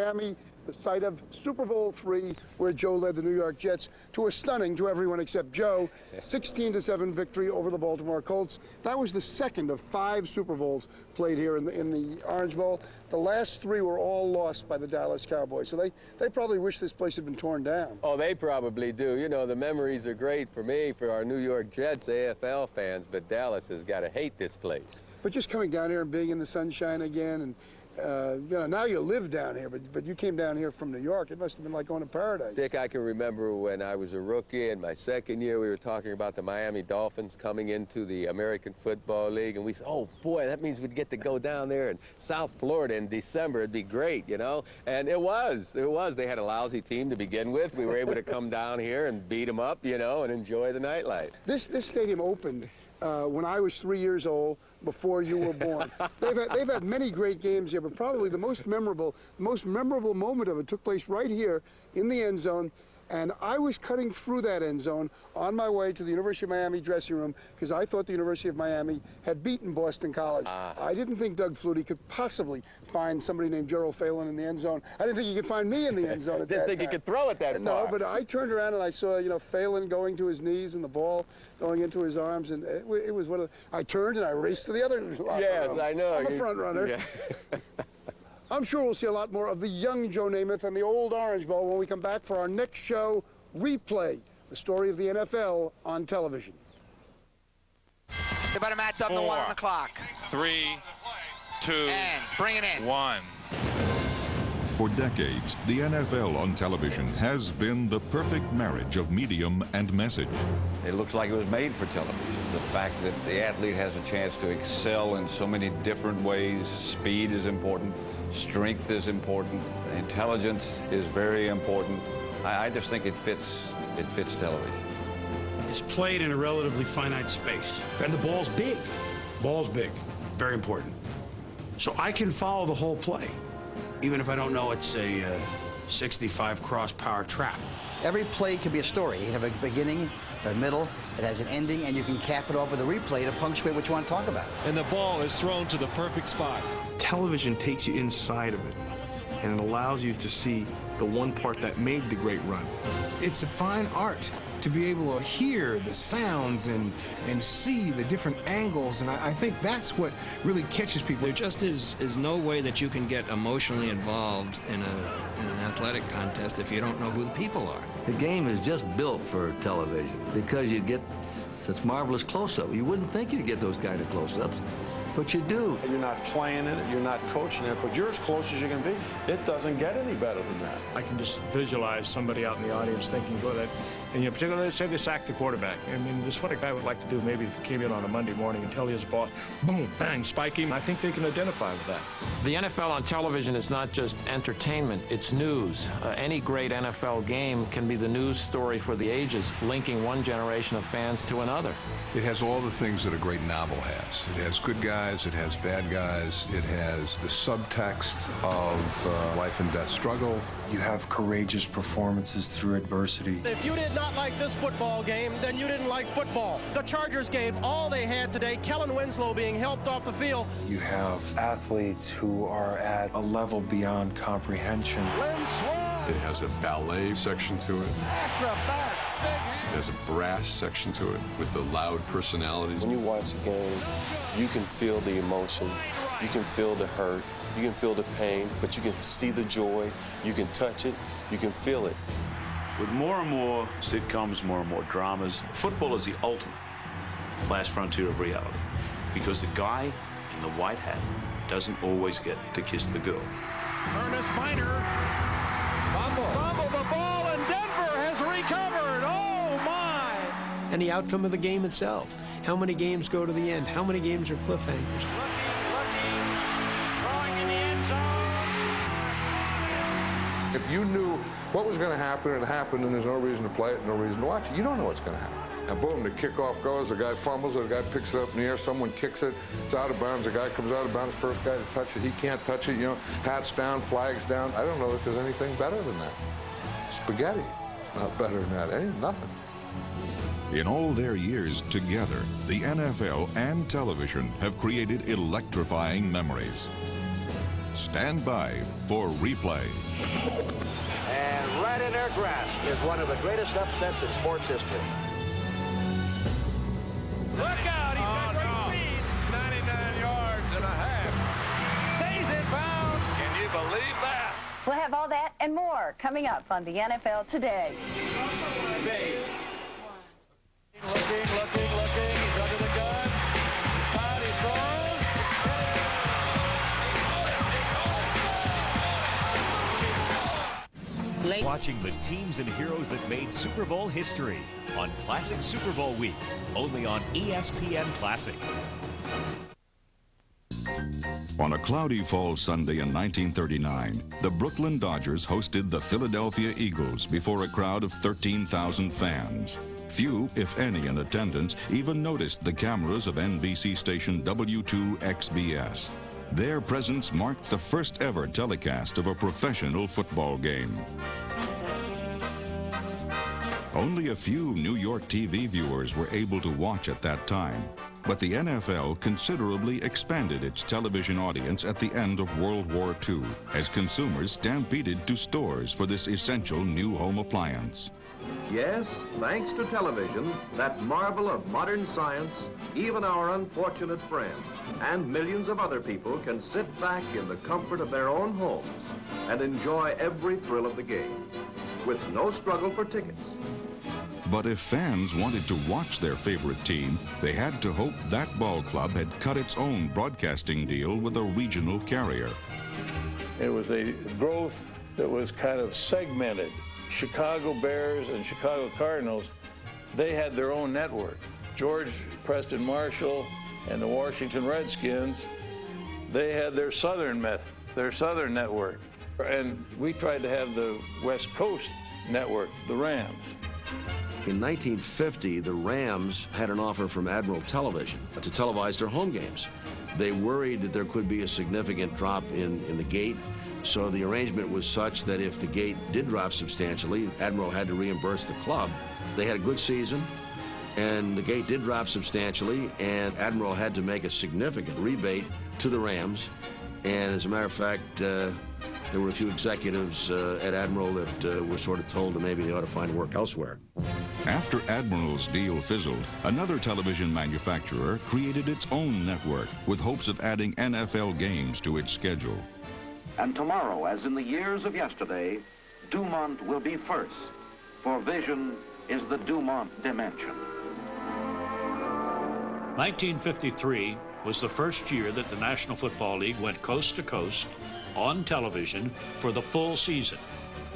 Miami, the site of Super Bowl III, where Joe led the New York Jets to a stunning, to everyone except Joe, 16-7 victory over the Baltimore Colts. That was the second of 5 Super Bowls played here in the Orange Bowl. The last 3 were all lost by the Dallas Cowboys, so they probably wish this place had been torn down. Oh, they probably do. You know, the memories are great for me, for our New York Jets AFL fans, but Dallas has got to hate this place. But just coming down here and being in the sunshine again, and you know, now you live down here, but you came down here from New York. It must have been like going to paradise. Dick, I can remember when I was a rookie in my second year, we were talking about the Miami Dolphins coming into the American Football League, and we said, oh boy, that means we'd get to go down there in South Florida in December. It'd be great, you know? And it was. They had a lousy team to begin with. We were able to come down here and beat them up, you know, and enjoy the nightlife. This stadium opened when I was 3 years old, before you were born. They've had many great games here, but probably the most memorable moment of it took place right here in the end zone. And I was cutting through that end zone on my way to the University of Miami dressing room because I thought the University of Miami had beaten Boston College. I didn't think Doug Flutie could possibly find somebody named Gerald Phelan in the end zone. I didn't think he could find me in the end zone at that time. Didn't think he could throw it that far. No, but I turned around and I saw, you know, Phelan going to his knees and the ball going into his arms, and it was one of. I turned and I raced to the other locker Yes, room. I know. I'm a front runner. Yeah. I'm sure we'll see a lot more of the young Joe Namath and the old Orange Bowl when we come back for our next show, Replay, the story of the NFL on television. They better match up the 1 on the clock. 3, 2, and bring it in. 1. For decades, the NFL on television has been the perfect marriage of medium and message. It looks like it was made for television. The fact that the athlete has a chance to excel in so many different ways. Speed is important. Strength is important. Intelligence is very important. I just think it fits television. It's played in a relatively finite space. And the ball's big. Ball's big. Very important. So I can follow the whole play, even if I don't know it's a 65 cross power trap. Every play can be a story. You have a beginning, a middle, it has an ending, and you can cap it off with a replay to punctuate what you want to talk about. And the ball is thrown to the perfect spot. Television takes you inside of it, and it allows you to see the one part that made the great run. It's a fine art to be able to hear the sounds and see the different angles, and I think that's what really catches people. There just is no way that you can get emotionally involved in an athletic contest if you don't know who the people are. The game is just built for television because you get such marvelous close-up. You wouldn't think you'd get those kind of close-ups, but you do. You're not playing in it, you're not coaching it, but you're as close as you can be. It doesn't get any better than that. I can just visualize somebody out in the audience thinking, boy, that, and you know, particularly say they sacked the quarterback. I mean, this is what a guy would like to do maybe if he came in on a Monday morning and tell his boss, boom, bang, spike him. I think they can identify with that. The NFL on television is not just entertainment, it's news. Any great NFL game can be the news story for the ages, linking one generation of fans to another. It has all the things that a great novel has. It has good guys, it has bad guys, it has the subtext of life and death struggle. You have courageous performances through adversity. If you did not like this football game, then you didn't like football. The Chargers gave all they had today, Kellen Winslow being helped off the field. You have athletes who are at a level beyond comprehension. It has a ballet section to it. It has a brass section to it with the loud personalities. When you watch the game, you can feel the emotion, you can feel the hurt, you can feel the pain, but you can see the joy, you can touch it, you can feel it. With more and more sitcoms, more and more dramas, football is the ultimate last frontier of reality, because the guy in the white hat doesn't always get to kiss the girl. Ernest Miner fumbled the ball, and Denver has recovered. Oh, my! And the outcome of the game itself. How many games go to the end? How many games are cliffhangers? Throwing in the end zone. If you knew what was going to happen, it happened, and there's no reason to play it, no reason to watch it. You don't know what's going to happen. And boom, the kickoff goes, the guy fumbles it, the guy picks it up in the air, someone kicks it, it's out of bounds, the guy comes out of bounds, first guy to touch it, he can't touch it, you know, hats down, flags down. I don't know if there's anything better than that. Spaghetti, not better than that, ain't nothing. In all their years together, the NFL and television have created electrifying memories. Stand by for replay. And right in their grasp is one of the greatest upsets in sports history. Look out, he's got great speed. 99 yards and a half. Stays in bounds. Can you believe that? We'll have all that and more coming up on the NFL Today. Looking. He's under the gun. He's caught, he throws. Watching the teams and heroes that made Super Bowl history on Classic Super Bowl Week, only on ESPN Classic. On a cloudy fall Sunday in 1939, the Brooklyn Dodgers hosted the Philadelphia Eagles before a crowd of 13,000 fans. Few, if any, in attendance even noticed the cameras of NBC station W2XBS. Their presence marked the first ever telecast of a professional football game. Only a few New York TV viewers were able to watch at that time, but the NFL considerably expanded its television audience at the end of World War II as consumers stampeded to stores for this essential new home appliance. Yes, thanks to television, that marvel of modern science, even our unfortunate friends and millions of other people can sit back in the comfort of their own homes and enjoy every thrill of the game, with no struggle for tickets. But if fans wanted to watch their favorite team, they had to hope that ball club had cut its own broadcasting deal with a regional carrier. It was a growth that was kind of segmented. Chicago Bears and Chicago Cardinals, they had their own network. George Preston Marshall and the Washington Redskins, they had their southern network. And we tried to have the West Coast network, the Rams. In 1950, the Rams had an offer from Admiral Television to televise their home games. They worried that there could be a significant drop in the gate, so the arrangement was such that if the gate did drop substantially, Admiral had to reimburse the club. They had a good season, and the gate did drop substantially, and Admiral had to make a significant rebate to the Rams. And as a matter of fact, there were a few executives at Admiral that were sort of told that maybe they ought to find work elsewhere. After Admiral's deal fizzled, another television manufacturer created its own network with hopes of adding NFL games to its schedule. And tomorrow, as in the years of yesterday, Dumont will be first, for vision is the Dumont dimension. 1953 was the first year that the National Football League went coast to coast on television for the full season.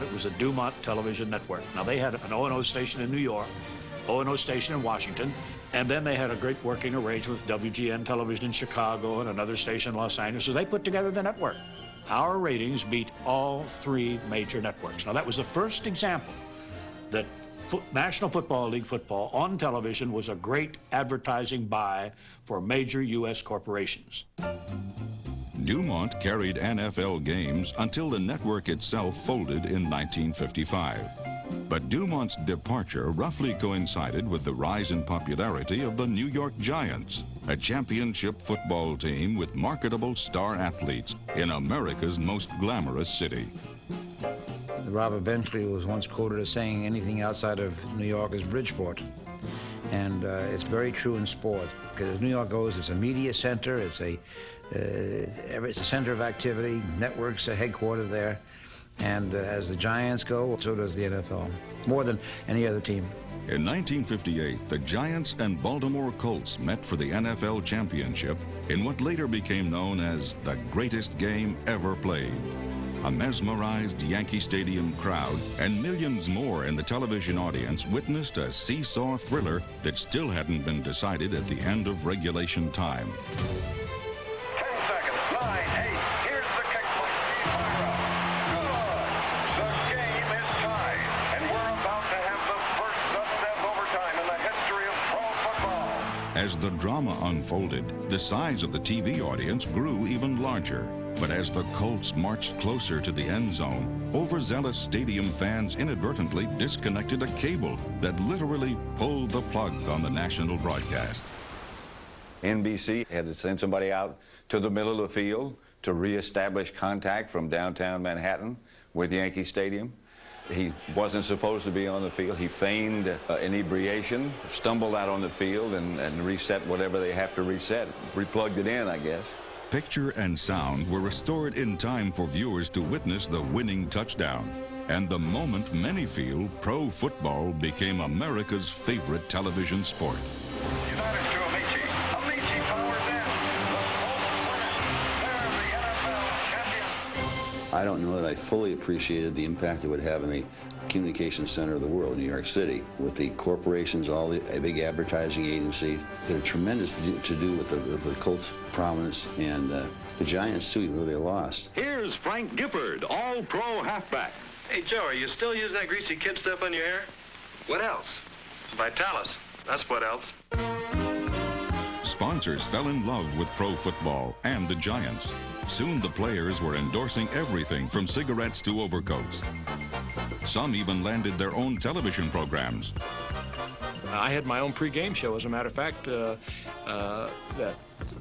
It was a Dumont television network. Now, they had an O&O station in New York, O&O station in Washington, and then they had a great working arrangement with WGN television in Chicago and another station in Los Angeles, so they put together the network. Our ratings beat all three major networks. Now, that was the first example that National Football League football on television was a great advertising buy for major U.S. corporations. Dumont carried NFL games until the network itself folded in 1955. But Dumont's departure roughly coincided with the rise in popularity of the New York Giants, a championship football team with marketable star athletes in America's most glamorous city. Robert Benchley was once quoted as saying anything outside of New York is Bridgeport. And it's very true in sport, because as New York goes, it's a media center, it's a center of activity, networks are headquartered there. And as the Giants go, so does the NFL, more than any other team. In 1958, the Giants and Baltimore Colts met for the NFL championship in what later became known as the greatest game ever played. A mesmerized Yankee Stadium crowd and millions more in the television audience witnessed a seesaw thriller that still hadn't been decided at the end of regulation time. 10 seconds, 9, 8, here's the kick. The game is tied, and we're about to have the first sudden-death overtime in the history of pro football. As the drama unfolded, the size of the TV audience grew even larger. But as the Colts marched closer to the end zone, overzealous stadium fans inadvertently disconnected a cable that literally pulled the plug on the national broadcast. NBC had to send somebody out to the middle of the field to reestablish contact from downtown Manhattan with Yankee Stadium. He wasn't supposed to be on the field. He feigned inebriation, stumbled out on the field, and reset whatever they have to reset. Replugged it in, I guess. Picture and sound were restored in time for viewers to witness the winning touchdown. And the moment many feel pro football became America's favorite television sport. I don't know that I fully appreciated the impact it would have in the communications center of the world, New York City, with the corporations, all the big advertising agencies. They're tremendous to do with the Colts' prominence, and the Giants, too, even though they lost. Here's Frank Gifford, all-pro halfback. Hey, Joe, are you still using that greasy kid stuff on your hair? What else? Vitalis. That's what else. Sponsors fell in love with pro football and the Giants. Soon the players were endorsing everything from cigarettes to overcoats. Some even landed their own television programs. I had my own pregame show, as a matter of fact, that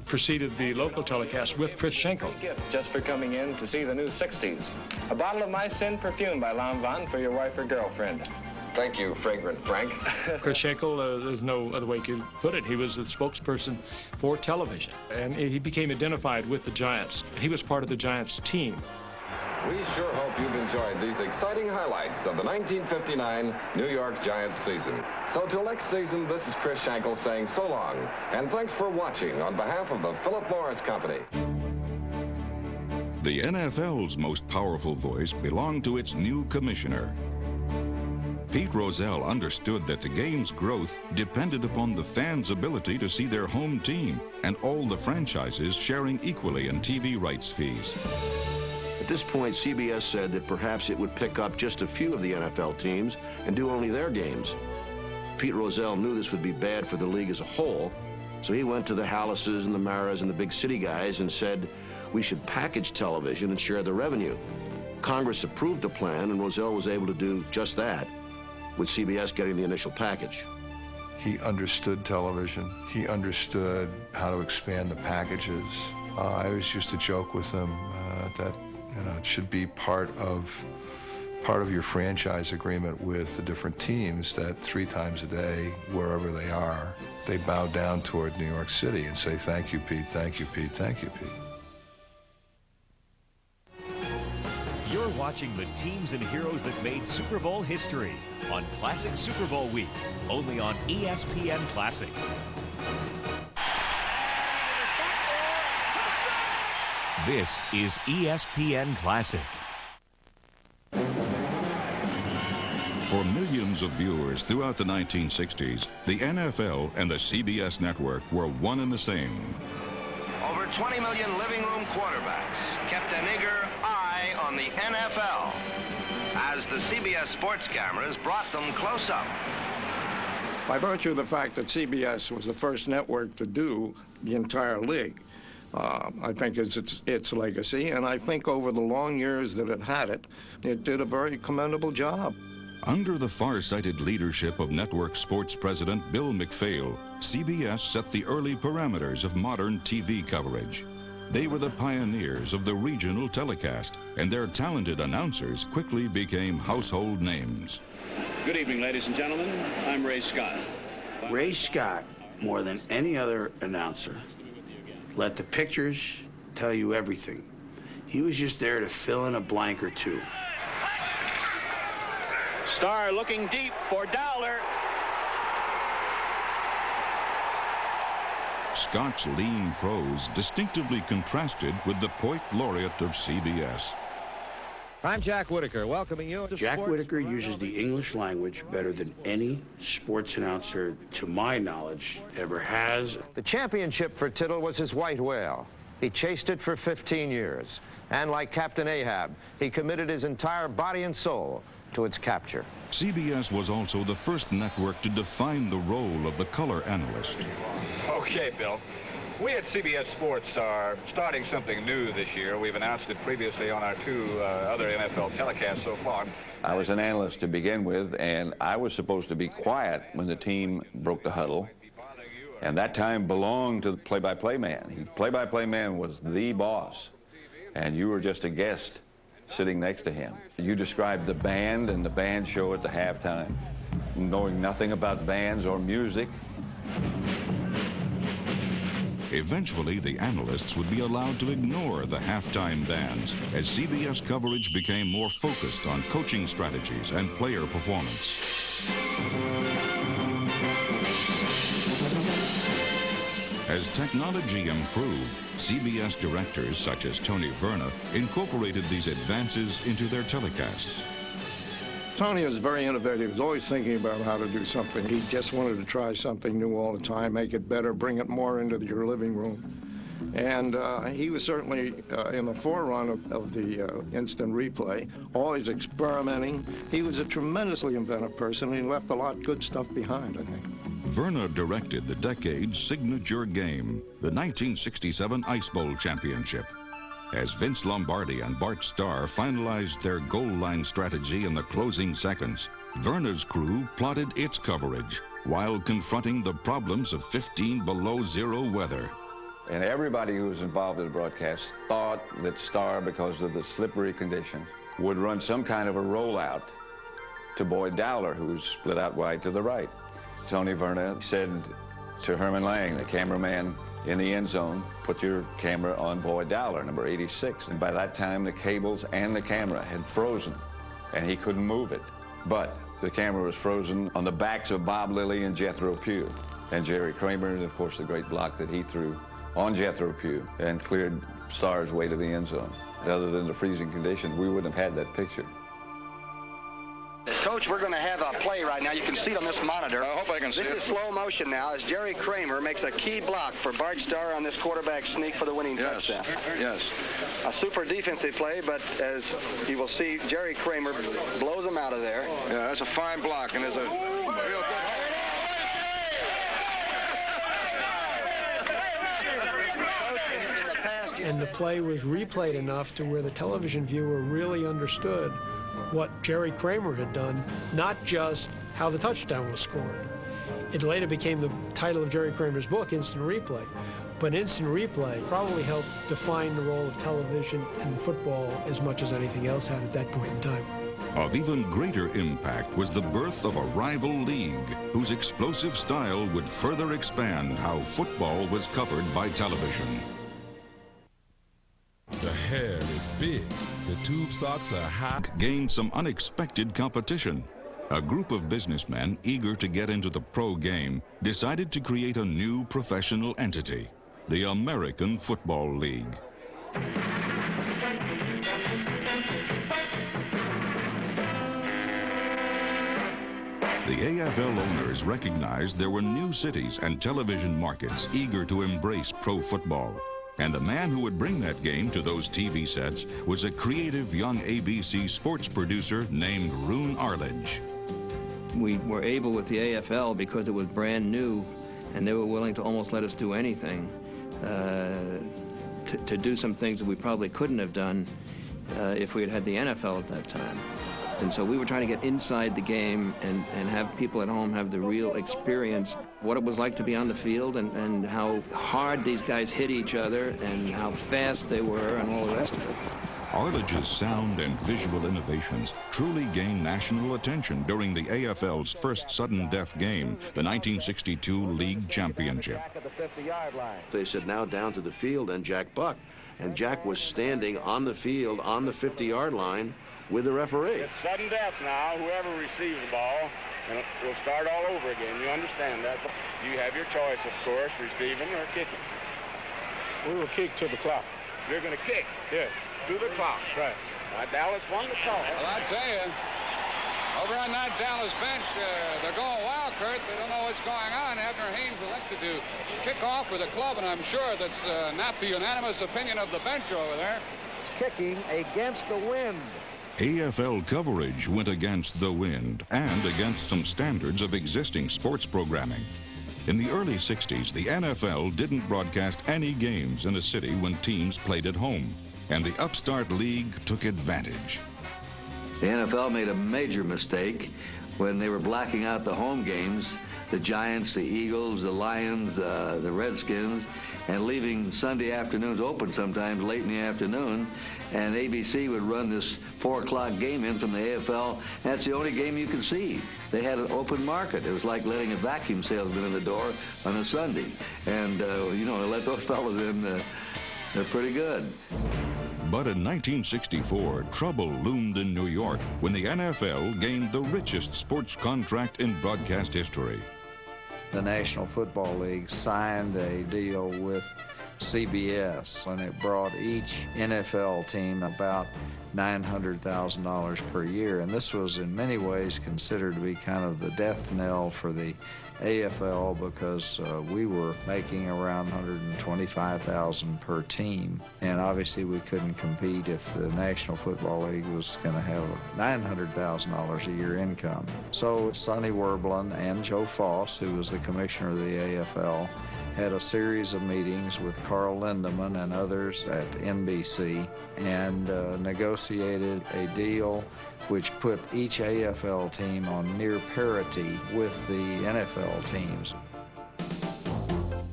preceded the local telecast with Chris Schenkel. Gift just for coming in to see the new 60s. A bottle of My Sin perfume by Lanvin for your wife or girlfriend. Thank you, Fragrant Frank. Chris Schenkel, there's no other way you could put it. He was the spokesperson for television, and he became identified with the Giants. He was part of the Giants team. We sure hope you've enjoyed these exciting highlights of the 1959 New York Giants season. So till next season, this is Chris Schenkel saying so long, and thanks for watching on behalf of the Philip Morris Company. The NFL's most powerful voice belonged to its new commissioner. Pete Rozelle understood that the game's growth depended upon the fans' ability to see their home team and all the franchises sharing equally in TV rights fees. At this point, CBS said that perhaps it would pick up just a few of the NFL teams and do only their games. Pete Rozelle knew this would be bad for the league as a whole, so he went to the Hallases and the Maras and the big city guys and said we should package television and share the revenue. Congress approved the plan, and Rozelle was able to do just that, with CBS getting the initial package. He understood television. He understood how to expand the packages. I always used to joke with him that it should be part of your franchise agreement with the different teams that 3 times a day, wherever they are, they bow down toward New York City and say, "Thank you, Pete, thank you, Pete, thank you, Pete." You're watching the teams and heroes that made Super Bowl history on Classic Super Bowl Week, only on ESPN Classic. This is ESPN Classic. For millions of viewers throughout the 1960s, the NFL and the CBS network were one and the same. Over 20 million living room quarterbacks kept an eager eye on the NFL as the CBS sports cameras brought them close up. By virtue of the fact that CBS was the first network to do the entire league, I think it's its legacy, and I think over the long years that it had it did a very commendable job. Under the far-sighted leadership of network sports president Bill McPhail, CBS set the early parameters of modern TV coverage. They were the pioneers of the regional telecast, and their talented announcers quickly became household names. Good evening, ladies and gentlemen. I'm Ray Scott. Ray Scott, more than any other announcer, let the pictures tell you everything. He was just there to fill in a blank or two. Star looking deep for Dowler. Scott's lean prose distinctively contrasted with the poet laureate of CBS. I'm Jack Whitaker, welcoming you. Jack Whitaker uses the English language better than any sports announcer, to my knowledge, ever has. The championship for Tittle was his white whale. He chased it for 15 years. And like Captain Ahab, he committed his entire body and soul to its capture. CBS was also the first network to define the role of the color analyst. Okay, Bill. We at CBS Sports are starting something new this year. We've announced it previously on our 2 other NFL telecasts so far. I was an analyst to begin with, and I was supposed to be quiet when the team broke the huddle. And that time belonged to the play-by-play man. The play-by-play man was the boss. and you were just a guest sitting next to him. You described the band and the band show at the halftime, knowing nothing about bands or music. Eventually, the analysts would be allowed to ignore the halftime bands as CBS coverage became more focused on coaching strategies and player performance. As technology improved, CBS directors such as Tony Verna incorporated these advances into their telecasts. Tony was very innovative. He was always thinking about how to do something. He just wanted to try something new all the time, make it better, bring it more into your living room. And he was certainly in the forerunner of the instant replay, always experimenting. He was a tremendously inventive person, and he left a lot of good stuff behind, I think. Verna directed the decade's signature game, the 1967 Ice Bowl Championship. As Vince Lombardi and Bart Starr finalized their goal line strategy in the closing seconds, Verna's crew plotted its coverage while confronting the problems of 15 below zero weather. And everybody who was involved in the broadcast thought that Starr, because of the slippery conditions, would run some kind of a rollout to Boyd Dowler, who was split out wide to the right. Tony Verna said to Herman Lang, the cameraman in the end zone, put your camera on Boyd Dowler, number 86. And by that time, the cables and the camera had frozen, and he couldn't move it. But the camera was frozen on the backs of Bob Lilly and Jethro Pugh. And Jerry Kramer, and of course, the great block that he threw on Jethro Pugh and cleared Starr's way to the end zone. Other than the freezing conditions, we wouldn't have had that picture. Coach, we're going to have a play right now. You can see it on this monitor. I hope I can see it. This is slow motion now as Jerry Kramer makes a key block for Bart Starr on this quarterback sneak for the winning touchdown. Yes. A super defensive play, but as you will see, Jerry Kramer blows him out of there. Yeah, that's a fine block, and there's a real good... And the play was replayed enough to where the television viewer really understood what Jerry Kramer had done, not just how the touchdown was scored. It later became the title of Jerry Kramer's book, Instant Replay. But Instant Replay probably helped define the role of television and football as much as anything else had at that point in time. Of even greater impact was the birth of a rival league whose explosive style would further expand how football was covered by television. The hair is big. The tube socks are high. Gained some unexpected competition. A group of businessmen eager to get into the pro game decided to create a new professional entity, the American Football League. The AFL owners recognized there were new cities and television markets eager to embrace pro football. And the man who would bring that game to those TV sets was a creative young ABC sports producer named Roone Arledge. We were able with the AFL, because it was brand new, and they were willing to almost let us do anything, to do some things that we probably couldn't have done if we had had the NFL at that time. And so we were trying to get inside the game and have people at home have the real experience, what it was like to be on the field and how hard these guys hit each other and how fast they were and all the rest of it. Arledge's sound and visual innovations truly gained national attention during the AFL's first sudden death game, the 1962 League Championship. They said, now down to the field and Jack Buck. And Jack was standing on the field on the 50-yard line with the referee. It's sudden death now, whoever receives the ball, and we'll start all over again. You understand that? You have your choice, of course, receiving or kicking. We will kick to the clock. You're going to kick? Yes. To the clock. Right. Dallas won the toss. Well, I tell you, over on that Dallas bench, they're going wild, Kurt. They don't know what's going on. Abner Haynes elected to kick off with a club, and I'm sure that's not the unanimous opinion of the bench over there. Kicking against the wind. AFL coverage went against the wind and against some standards of existing sports programming. In the early 60s, the NFL didn't broadcast any games in a city when teams played at home, and the upstart league took advantage. The NFL made a major mistake when they were blacking out the home games, the Giants, the Eagles, the Lions, the Redskins, and leaving Sunday afternoons open sometimes late in the afternoon, and ABC would run this 4 o'clock game in from the AFL. That's the only game you could see. They had an open market. It was like letting a vacuum salesman in the door on a Sunday. And, you know, let those fellas in, they're pretty good. But in 1964, trouble loomed in New York when the NFL gained the richest sports contract in broadcast history. The National Football League signed a deal with CBS, and it brought each NFL team about $900,000 per year. And this was in many ways considered to be kind of the death knell for the AFL, because we were making around $125,000 per team, and obviously we couldn't compete if the National Football League was going to have $900,000 a year income. So Sonny Werblin and Joe Foss, who was the commissioner of the AFL, had a series of meetings with Carl Lindemann and others at NBC and negotiated a deal which put each AFL team on near parity with the NFL teams.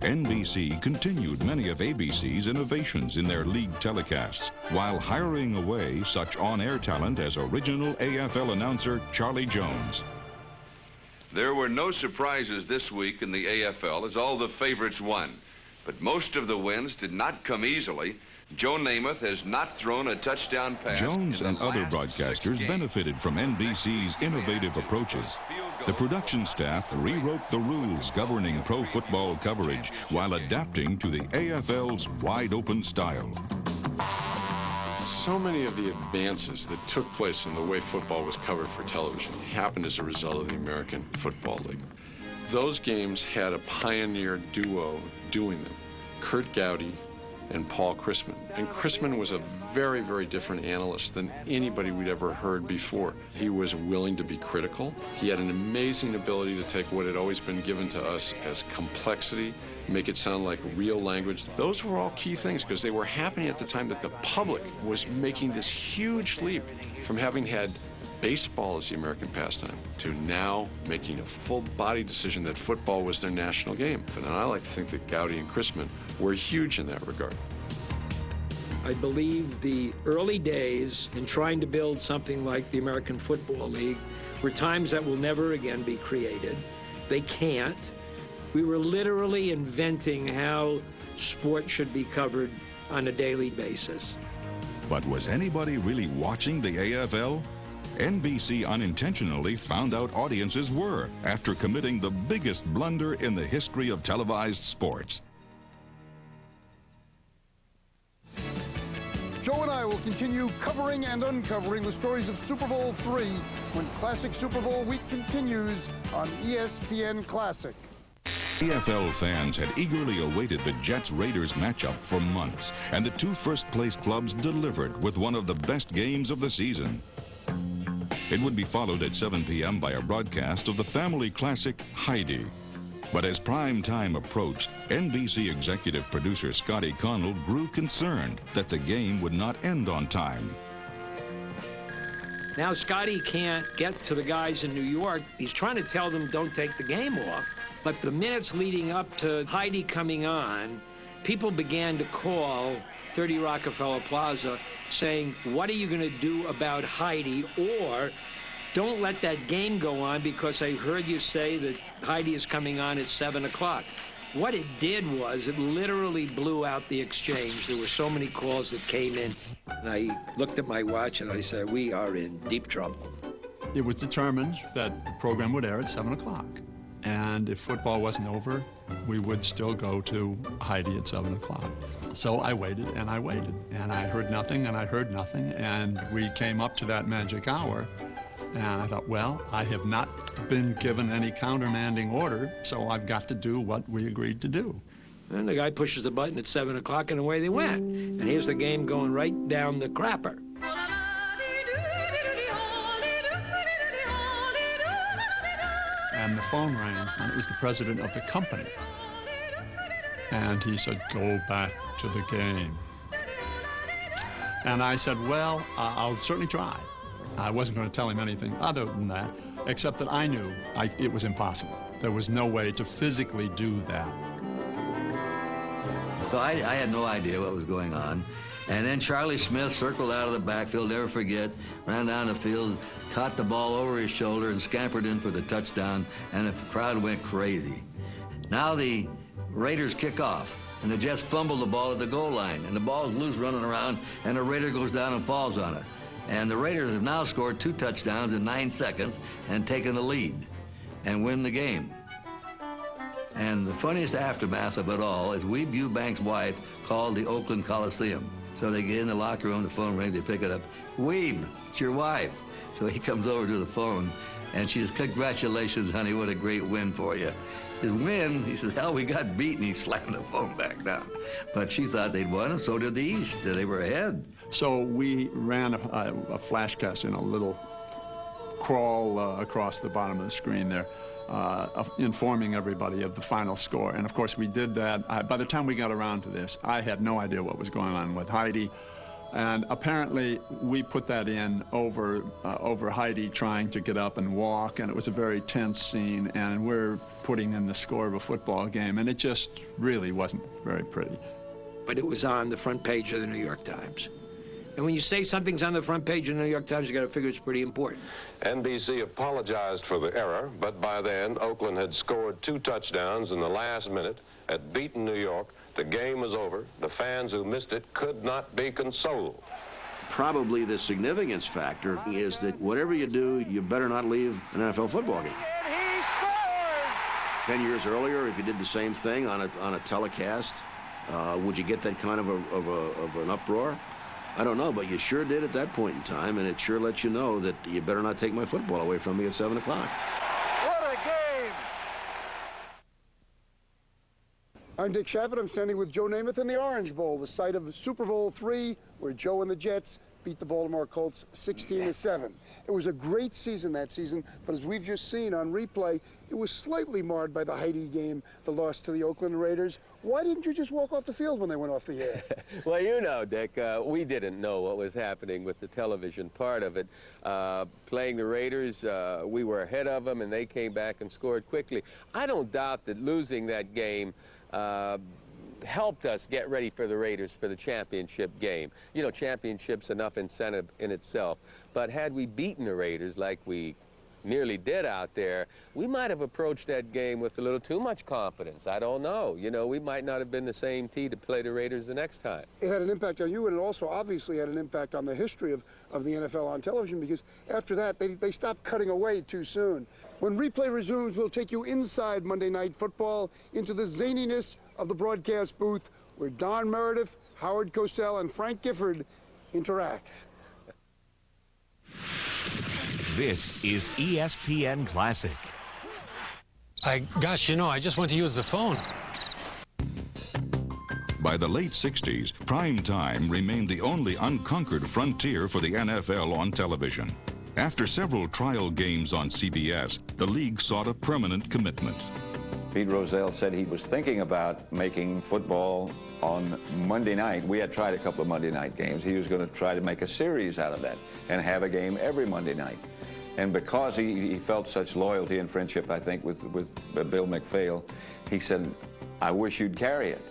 NBC continued many of ABC's innovations in their league telecasts, while hiring away such on-air talent as original AFL announcer Charlie Jones. There were no surprises this week in the AFL as all the favorites won. But most of the wins did not come easily. Joe Namath has not thrown a touchdown pass. Jones and other broadcasters benefited from NBC's innovative approaches. The production staff rewrote the rules governing pro football coverage while adapting to the AFL's wide-open style. So many of the advances that took place in the way football was covered for television happened as a result of the American Football League. Those games had a pioneer duo doing them, Kurt Gowdy and Paul Chrisman. And Chrisman was a very, very different analyst than anybody we'd ever heard before. He was willing to be critical. He had an amazing ability to take what had always been given to us as complexity, make it sound like real language. Those were all key things because they were happening at the time that the public was making this huge leap from having had baseball as the American pastime to now making a full-body decision that football was their national game. And I like to think that Gowdy and Chrisman were huge in that regard. I believe the early days in trying to build something like the American Football League were times that will never again be created. They can't. We were literally inventing how sport should be covered on a daily basis. But was anybody really watching the AFL? NBC unintentionally found out audiences were after committing the biggest blunder in the history of televised sports. Joe and I will continue covering and uncovering the stories of Super Bowl III when Classic Super Bowl week continues on ESPN Classic. AFL fans had eagerly awaited the Jets-Raiders matchup for months, and the two first-place clubs delivered with one of the best games of the season. It would be followed at 7 p.m. by a broadcast of the family classic Heidi. But as prime time approached, NBC executive producer Scotty Connell grew concerned that the game would not end on time. Now Scotty can't get to the guys in New York. He's trying to tell them don't take the game off. But the minutes leading up to Heidi coming on, people began to call 30 Rockefeller Plaza saying, what are you going to do about Heidi? Or don't let that game go on because I heard you say that Heidi is coming on at 7 o'clock. What it did was it literally blew out the exchange. There were so many calls that came in. And I looked at my watch and I said, we are in deep trouble. It was determined that the program would air at 7 o'clock. And if football wasn't over, we would still go to Heidi at 7 o'clock. So I waited and I waited, and I heard nothing and I heard nothing, and we came up to that magic hour, and I thought, well, I have not been given any countermanding order, so I've got to do what we agreed to do. And the guy pushes the button at 7 o'clock, and away they went. And here's the game going right down the crapper. And the phone rang, and it was the president of the company. And he said, go back to the game. And I said, well, I'll certainly try. I wasn't going to tell him anything other than that, except that I knew it was impossible. There was no way to physically do that. So I had no idea what was going on. And then Charlie Smith circled out of the backfield, never forget, ran down the field, caught the ball over his shoulder and scampered in for the touchdown, and the crowd went crazy. Now the Raiders kick off, and the Jets fumble the ball at the goal line, and the ball's loose running around, and the Raider goes down and falls on it. And the Raiders have now scored 2 touchdowns in 9 seconds and taken the lead and win the game. And the funniest aftermath of it all is Weeb Eubank's wife called the Oakland Coliseum. So they get in the locker room, the phone rings, they pick it up. Weeb, it's your wife. So he comes over to the phone, and she says, congratulations, honey, what a great win for you. His win, he says, hell, we got beaten. He slammed the phone back down. But she thought they'd won, and so did the East. They were ahead. So we ran a flashcast in a little crawl across the bottom of the screen there, informing everybody of the final score. And of course we did that. By the time we got around to this, I had no idea what was going on with Heidi. And apparently we put that in over Heidi trying to get up and walk, and it was a very tense scene, and we're putting in the score of a football game, and it just really wasn't very pretty. But it was on the front page of the New York Times. And when you say something's on the front page of the New York Times, you got to figure it's pretty important. NBC apologized for the error, but by then, Oakland had scored 2 touchdowns in the last minute, had beaten New York. The game was over. The fans who missed it could not be consoled. Probably the significance factor is that whatever you do, you better not leave an NFL football game. 10 years earlier, if you did the same thing on a telecast, would you get that kind of an uproar? I don't know, but you sure did at that point in time, and it sure lets you know that you better not take my football away from me at 7 o'clock. What a game! I'm Dick Shabbat. I'm standing with Joe Namath in the Orange Bowl, the site of Super Bowl III, where Joe and the Jets beat the Baltimore Colts 16-7. It was a great season that season, but as we've just seen on replay, it was slightly marred by the Heidi game, the loss to the Oakland Raiders. Why didn't you just walk off the field when they went off the air? Well, you know, Dick, we didn't know what was happening with the television part of it. Playing the Raiders, we were ahead of them, and they came back and scored quickly. I don't doubt that losing that game helped us get ready for the Raiders for the championship game. You know, championship's enough incentive in itself. But had we beaten the Raiders like we nearly did out there, we might have approached that game with a little too much confidence. I don't know. You know, we might not have been the same team to play the Raiders the next time. It had an impact on you, and it also obviously had an impact on the history of the NFL on television, because after that, they stopped cutting away too soon. When replay resumes, we'll take you inside Monday Night Football into the zaniness of the broadcast booth, where Don Meredith, Howard Cosell, and Frank Gifford interact. This is ESPN Classic. Gosh, you know, I just went to use the phone. By the late 60s, prime time remained the only unconquered frontier for the NFL on television. After several trial games on CBS, the league sought a permanent commitment. Pete Rozelle said he was thinking about making football on Monday night. We had tried a couple of Monday night games. He was going to try to make a series out of that and have a game every Monday night. And because he felt such loyalty and friendship, I think, with Bill McPhail, he said, I wish you'd carry it.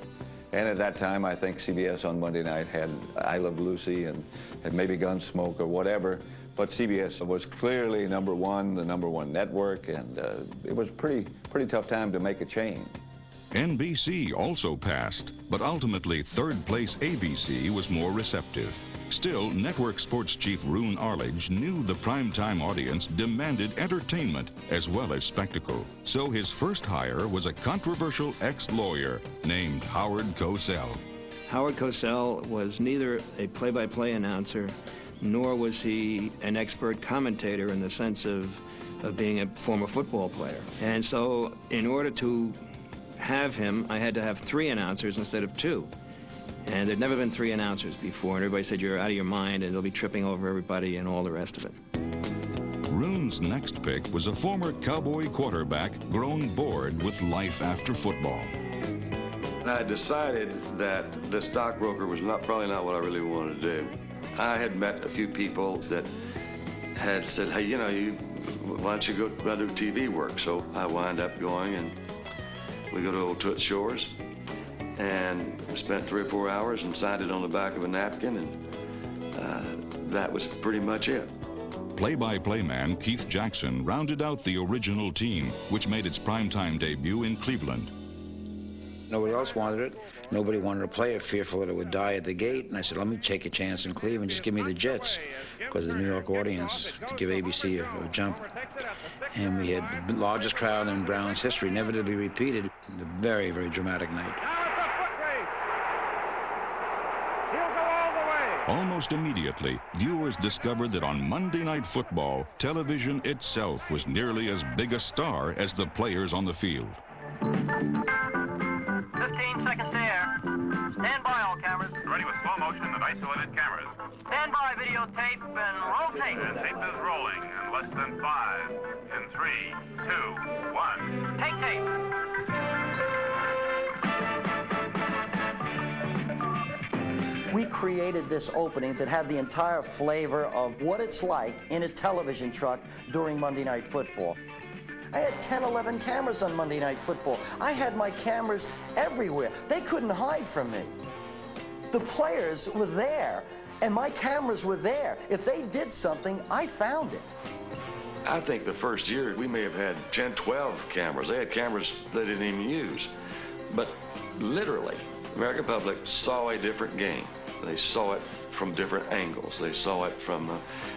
And at that time, I think CBS on Monday night had I Love Lucy and had maybe Gunsmoke or whatever. But CBS was clearly number one, the number one network, and it was a pretty tough time to make a change. NBC also passed, but ultimately third place ABC was more receptive. Still, network sports chief Roone Arledge knew the primetime audience demanded entertainment as well as spectacle. So his first hire was a controversial ex-lawyer named Howard Cosell. Howard Cosell was neither a play-by-play announcer, nor was he an expert commentator in the sense of being a former football player. And so in order to have him, I had to have 3 announcers instead of 2. And there'd never been 3 announcers before, and everybody said, you're out of your mind, and they'll be tripping over everybody and all the rest of it. Roone's next pick was a former Cowboy quarterback grown bored with life after football. I decided that the stockbroker was probably not what I really wanted to do. I had met a few people that had said, hey, you know, why don't you go do TV work? So I wind up going, and we go to Old Toots Shores and spent 3 or 4 hours and signed it on the back of a napkin, and that was pretty much it. Play-by-play man Keith Jackson rounded out the original team, which made its primetime debut in Cleveland. Nobody else wanted it. Nobody wanted to play it, fearful that it would die at the gate. And I said, let me take a chance in Cleveland. Just give me the Jets, because the New York audience, to give ABC a jump. And we had the largest crowd in Browns history, never to be repeated. A very, very dramatic night. Almost immediately, viewers discovered that on Monday Night Football, television itself was nearly as big a star as the players on the field. 15 seconds to air. Stand by, all cameras. Ready with slow motion and isolated cameras. Stand by, videotape, and roll tape. And tape is rolling in less than 5, in 3, 2, 1. Take tape. We created this opening that had the entire flavor of what it's like in a television truck during Monday Night Football. I had 10, 11 cameras on Monday Night Football. I had my cameras everywhere. They couldn't hide from me. The players were there, and my cameras were there. If they did something, I found it. I think the first year we may have had 10, 12 cameras. They had cameras they didn't even use. But literally, the American public saw a different game. They saw it from different angles. They saw it from,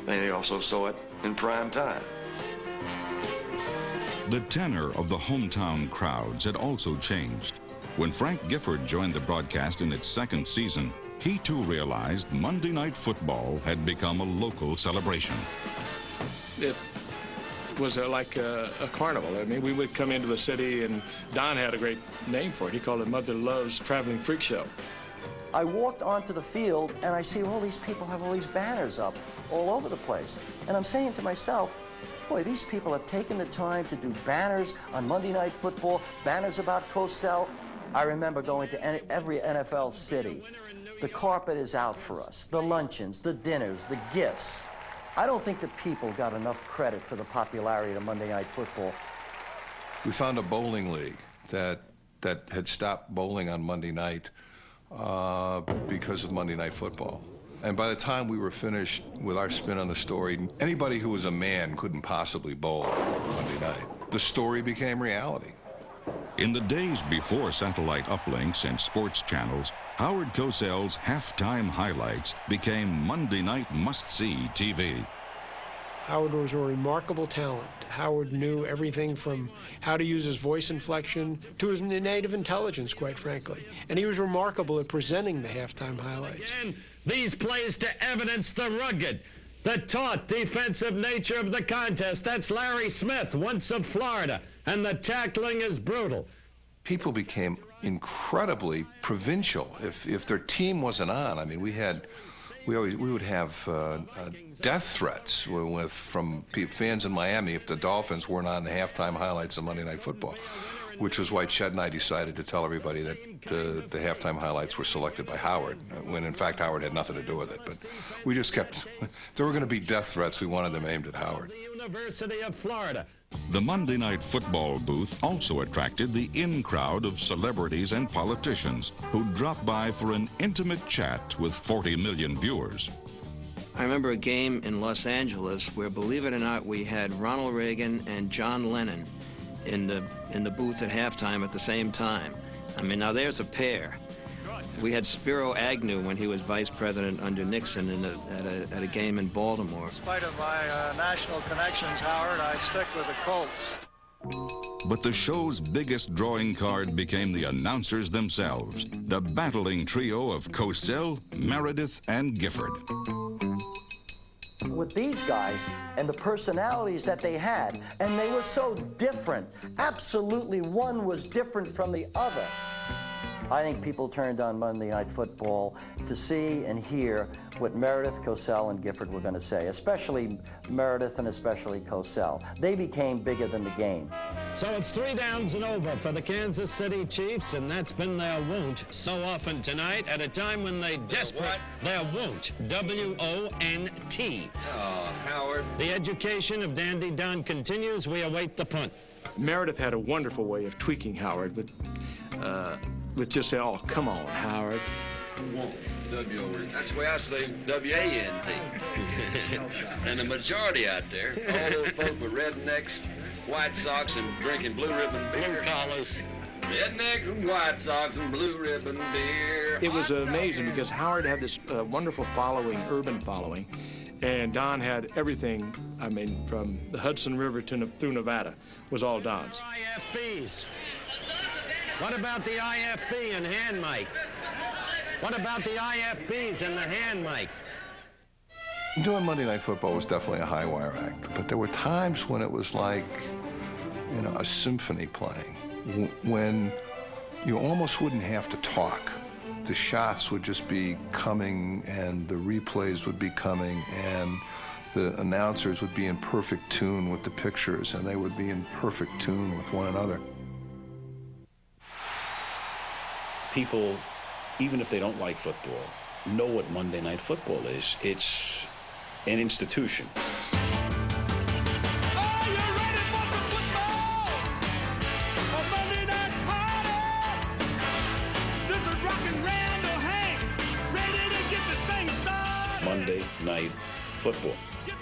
they also saw it in prime time. The tenor of the hometown crowds had also changed. When Frank Gifford joined the broadcast in its second season, he too realized Monday Night Football had become a local celebration. It was like a carnival. I mean, we would come into the city, and Don had a great name for it. He called it Mother Love's Traveling Freak Show. I walked onto the field, and I see all these people have all these banners up all over the place. And I'm saying to myself, boy, these people have taken the time to do banners on Monday Night Football, banners about Cosell. I remember going to every NFL city. The carpet is out for us, the luncheons, the dinners, the gifts. I don't think the people got enough credit for the popularity of Monday Night Football. We found a bowling league that had stopped bowling on Monday night because of Monday Night Football. And by the time we were finished with our spin on the story, anybody who was a man couldn't possibly bowl on Monday night. The story became reality. In the days before satellite uplinks and sports channels, Howard Cosell's halftime highlights became Monday night must-see TV. Howard was a remarkable talent. Howard knew everything from how to use his voice inflection to his native intelligence, quite frankly. And he was remarkable at presenting the halftime highlights. Again, these plays to evidence the rugged, the taut defensive nature of the contest. That's Larry Smith, once of Florida, and the tackling is brutal. People became incredibly provincial. If their team wasn't on, I mean, we would have death threats from fans in Miami if the Dolphins weren't on the halftime highlights of Monday Night Football, which was why Chet and I decided to tell everybody that the halftime highlights were selected by Howard, when in fact Howard had nothing to do with it. But we just kept, there were going to be death threats, we wanted them aimed at Howard. University of Florida. The Monday Night Football booth also attracted the in-crowd of celebrities and politicians who dropped by for an intimate chat with 40 million viewers. I remember a game in Los Angeles where, believe it or not, we had Ronald Reagan and John Lennon in the booth at halftime at the same time. I mean, now there's a pair. We had Spiro Agnew when he was vice president under Nixon at a game in Baltimore. In spite of my national connections, Howard, I stick with the Colts. But the show's biggest drawing card became the announcers themselves, the battling trio of Cosell, Meredith, and Gifford. With these guys and the personalities that they had, and they were so different. Absolutely, one was different from the other. I think people turned on Monday Night Football to see and hear what Meredith, Cosell, and Gifford were going to say, especially Meredith and especially Cosell. They became bigger than the game. So it's 3 downs and over for the Kansas City Chiefs, and that's been their wont so often tonight at a time when they desperate their wont, W-O-N-T. Howard. The education of Dandy Don continues. We await the punt. Meredith had a wonderful way of tweaking Howard with just saying, "Oh, come on, Howard." W-O-R. That's the way I say W-A-N-T. And the majority out there, all those folks with rednecks, White Sox, and drinking blue ribbon beer. Blue collars. Rednecks and White Sox and blue ribbon beer. It was amazing because Howard had this wonderful following, urban following, and Don had everything. I mean, from the Hudson River through Nevada was all Don's. IFBs. What about the IFB and hand mic? What about the IFBs and the hand mic? Doing Monday Night Football was definitely a high wire act, but there were times when it was like, you know, a symphony playing, when you almost wouldn't have to talk. The shots would just be coming and the replays would be coming and the announcers would be in perfect tune with the pictures and they would be in perfect tune with one another. People, even if they don't like football, know what Monday Night Football is. It's an institution. Monday Night Football.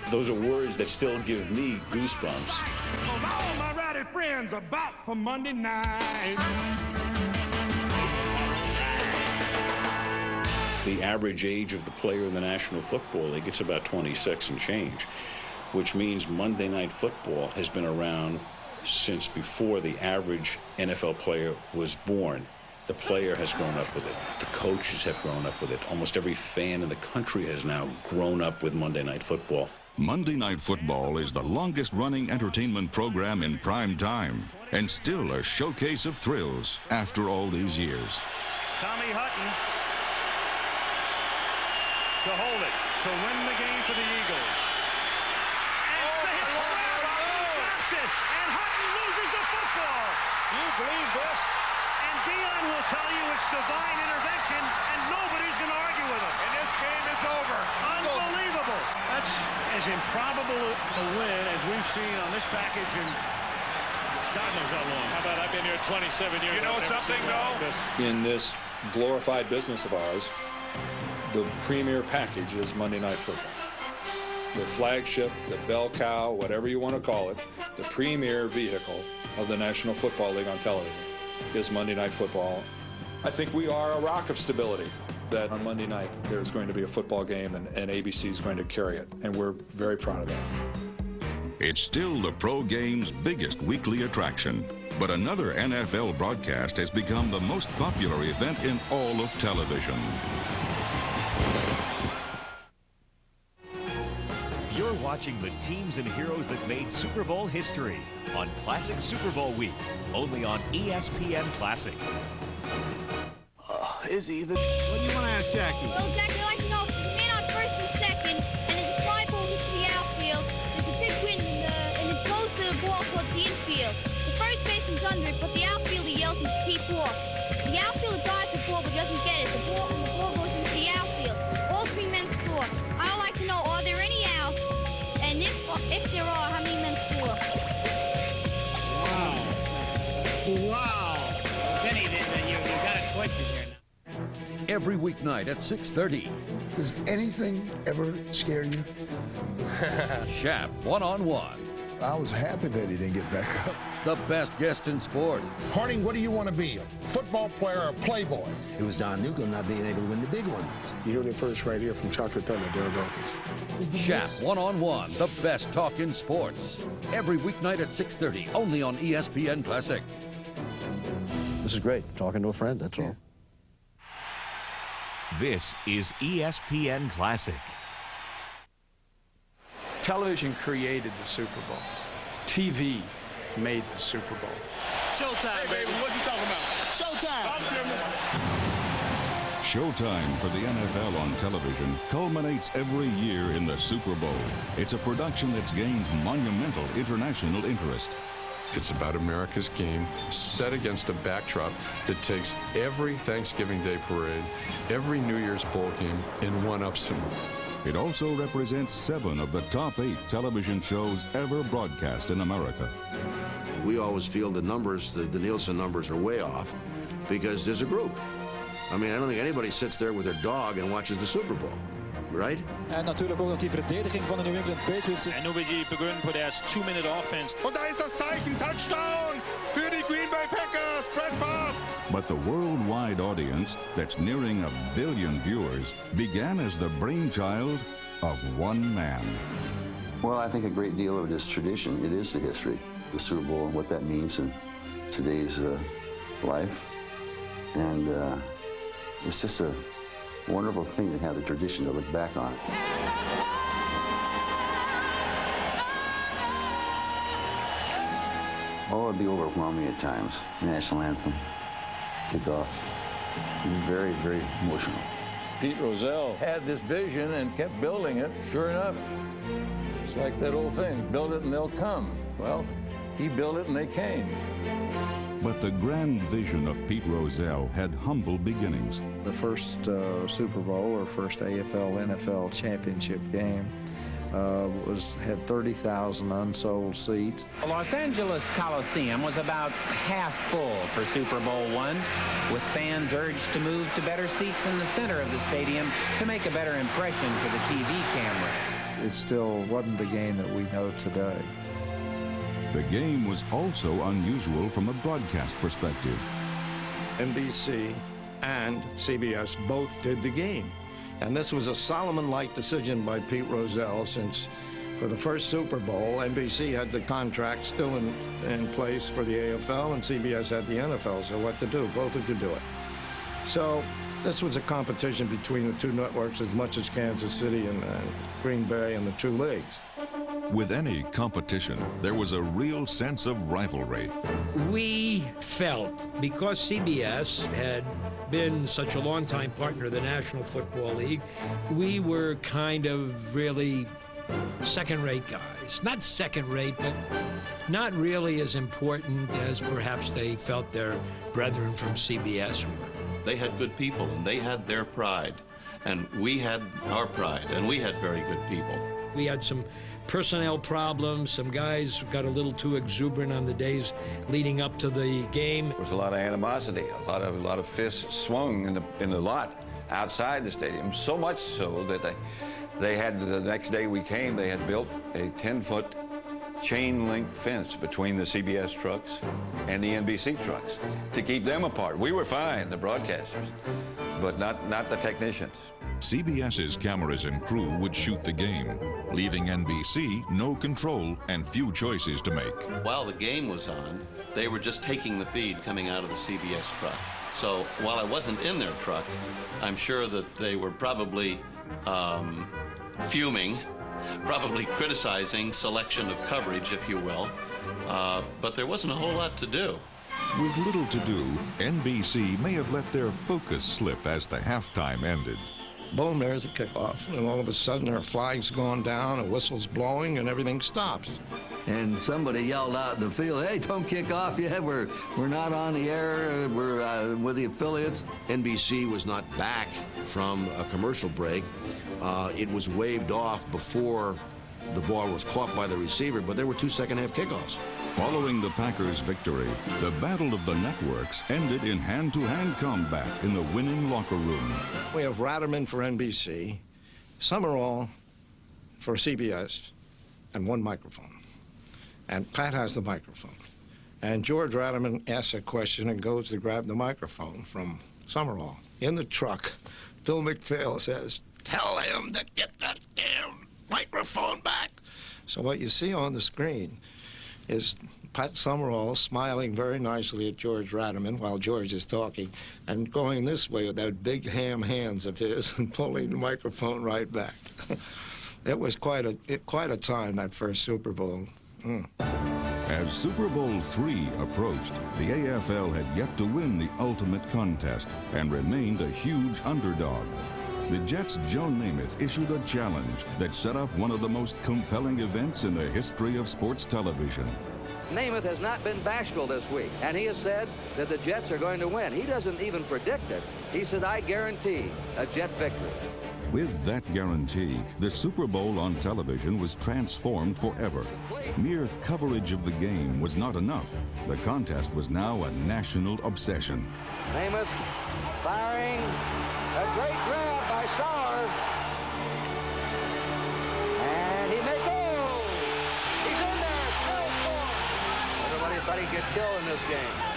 Those are words that still give me goosebumps. All my rowdy friends are back for Monday night. The average age of the player in the National Football League, it's about 26 and change, which means Monday Night Football has been around since before the average NFL player was born. The player has grown up with it. The coaches have grown up with it. Almost every fan in the country has now grown up with Monday Night Football. Monday Night Football is the longest-running entertainment program in prime time, and still a showcase of thrills after all these years. Tommy Hutton to hold it, to win the game for the Eagles. And drops it, and Hutton loses the football. You believe this? And Dion will tell you it's divine intervention, and nobody's going to argue with him. And this game is over. Unbelievable. That's as improbable a win as we've seen on this package in God knows how long. How about I've been here 27 years. You know something, though? In this glorified business of ours, the premier package is Monday Night Football. The flagship, the bell cow, whatever you want to call it, the premier vehicle of the National Football League on television is Monday Night Football. I think we are a rock of stability, that on Monday night there's going to be a football game and ABC is going to carry it, and we're very proud of that. It's still the pro game's biggest weekly attraction, but another NFL broadcast has become the most popular event in all of television. You're watching the teams and heroes that made Super Bowl history on Classic Super Bowl Week, only on ESPN Classic. Izzy, what do you want to ask Jackie? Well, Jackie, I'd like to know if there's a man on first and second, and there's a fly ball hits the outfield, there's a big wind, and it throws the ball towards the infield. The first baseman's under it, but the outfielder yells and peep off. The outfielder dives the ball but doesn't get it. The ball goes into the outfield. All three men score. I'd like to know, are there any outs? And if there are, how many men score? Wow. Benny, you got a question here. Every weeknight at 6:30. Does anything ever scare you? Shap one-on-one. I was happy that he didn't get back up. The best guest in sport. Harding, what do you want to be? A football player or a playboy? It was Don Newcomb not being able to win the big ones. You heard it first right here from Chocolate Thunder, Derek Office. Shap one-on-one. The best talk in sports. Every weeknight at 6:30, only on ESPN Classic. This is great. Talking to a friend, that's all. This is ESPN Classic. Television created the Super Bowl. TV made the Super Bowl. Showtime, baby. What you talking about? Showtime. Talk to me. Showtime for the NFL on television culminates every year in the Super Bowl. It's a production that's gained monumental international interest. It's about America's game set against a backdrop that takes every Thanksgiving Day parade, every New Year's bowl game, and one-ups them. It also represents 7 of the top 8 television shows ever broadcast in America. We always feel the numbers, the Nielsen numbers, are way off because there's a group. I mean, I don't think anybody sits there with their dog and watches the Super Bowl, right? En natuurlijk ook nog die verdediging van de New England Patriots. And nobody begun for their 2-minute offense. Und da ist das Zeichen, Touchdown für die Green Bay Packers, Brett Favre. But the worldwide audience that's nearing 1 billion viewers began as the brainchild of one man. Well, I think a great deal of it is tradition. It is the history, the Super Bowl and what that means in today's life. And it's just a wonderful thing to have the tradition to look back on. Oh, it'd be overwhelming at times. National anthem, kickoff, very, very emotional. Pete Rozelle had this vision and kept building it. Sure enough, it's like that old thing, build it and they'll come. Well, he built it and they came. But the grand vision of Pete Rozelle had humble beginnings. The first Super Bowl or first AFL-NFL championship game had 30,000 unsold seats. The Los Angeles Coliseum was about half full for Super Bowl I, with fans urged to move to better seats in the center of the stadium to make a better impression for the TV cameras. It still wasn't the game that we know today. The game was also unusual from a broadcast perspective. NBC and CBS both did the game. And this was a Solomon-like decision by Pete Rozelle, since for the first Super Bowl, NBC had the contract still in place for the AFL, and CBS had the NFL, so what to do? Both of you do it. So this was a competition between the two networks as much as Kansas City and Green Bay and the two leagues. With any competition, there was a real sense of rivalry. We felt, because CBS had been such a long-time partner of the National Football League, we were kind of really second-rate guys. Not second-rate, but not really as important as perhaps they felt their brethren from CBS were. They had good people, and they had their pride. And we had our pride, and we had very good people. We had some personnel problems. Some guys got a little too exuberant on the days leading up to the game. There was a lot of animosity, a lot of fists swung in the lot outside the stadium. So much so that they had, the next day we came, they had built a 10-foot chain link fence between the CBS trucks and the NBC trucks to keep them apart. We were fine, the broadcasters, but not the technicians. CBS's cameras and crew would shoot the game, leaving NBC no control and few choices to make. While the game was on, they were just taking the feed coming out of the CBS truck. So while I wasn't in their truck, I'm sure that they were probably fuming, probably criticizing selection of coverage, if you will, but there wasn't a whole lot to do. With little to do, NBC may have let their focus slip as the halftime ended. Boom, there's a kickoff, and all of a sudden our flag's gone down, a whistle's blowing, and everything stops. And somebody yelled out in the field, "Hey, don't kick off yet. We're not on the air. We're with the affiliates." NBC was not back from a commercial break. It was waved off before the ball was caught by the receiver, but there were 2 second-half kickoffs. Following the Packers' victory, the battle of the networks ended in hand-to-hand combat in the winning locker room. We have Ratterman for NBC, Summerall for CBS, and one microphone. And Pat has the microphone. And George Ratterman asks a question and goes to grab the microphone from Summerall. In the truck, Bill McPhail says, "Tell him to get that damn microphone back." So what you see on the screen is Pat Summerall smiling very nicely at George Ratterman while George is talking and going this way with that big ham hands of his and pulling the microphone right back. It was quite a time, that first Super Bowl. As Super Bowl III approached, the AFL had yet to win the ultimate contest and remained a huge underdog. The Jets' Joe Namath issued a challenge that set up one of the most compelling events in the history of sports television. Namath has not been bashful this week, and he has said that the Jets are going to win. He doesn't even predict it. He said, "I guarantee a Jet victory." With that guarantee, the Super Bowl on television was transformed forever. Mere coverage of the game was not enough. The contest was now a national obsession. Namath firing. A great grab by Sauer. And he may go. He's in there. Still scoring. Everybody thought he'd get killed in this game.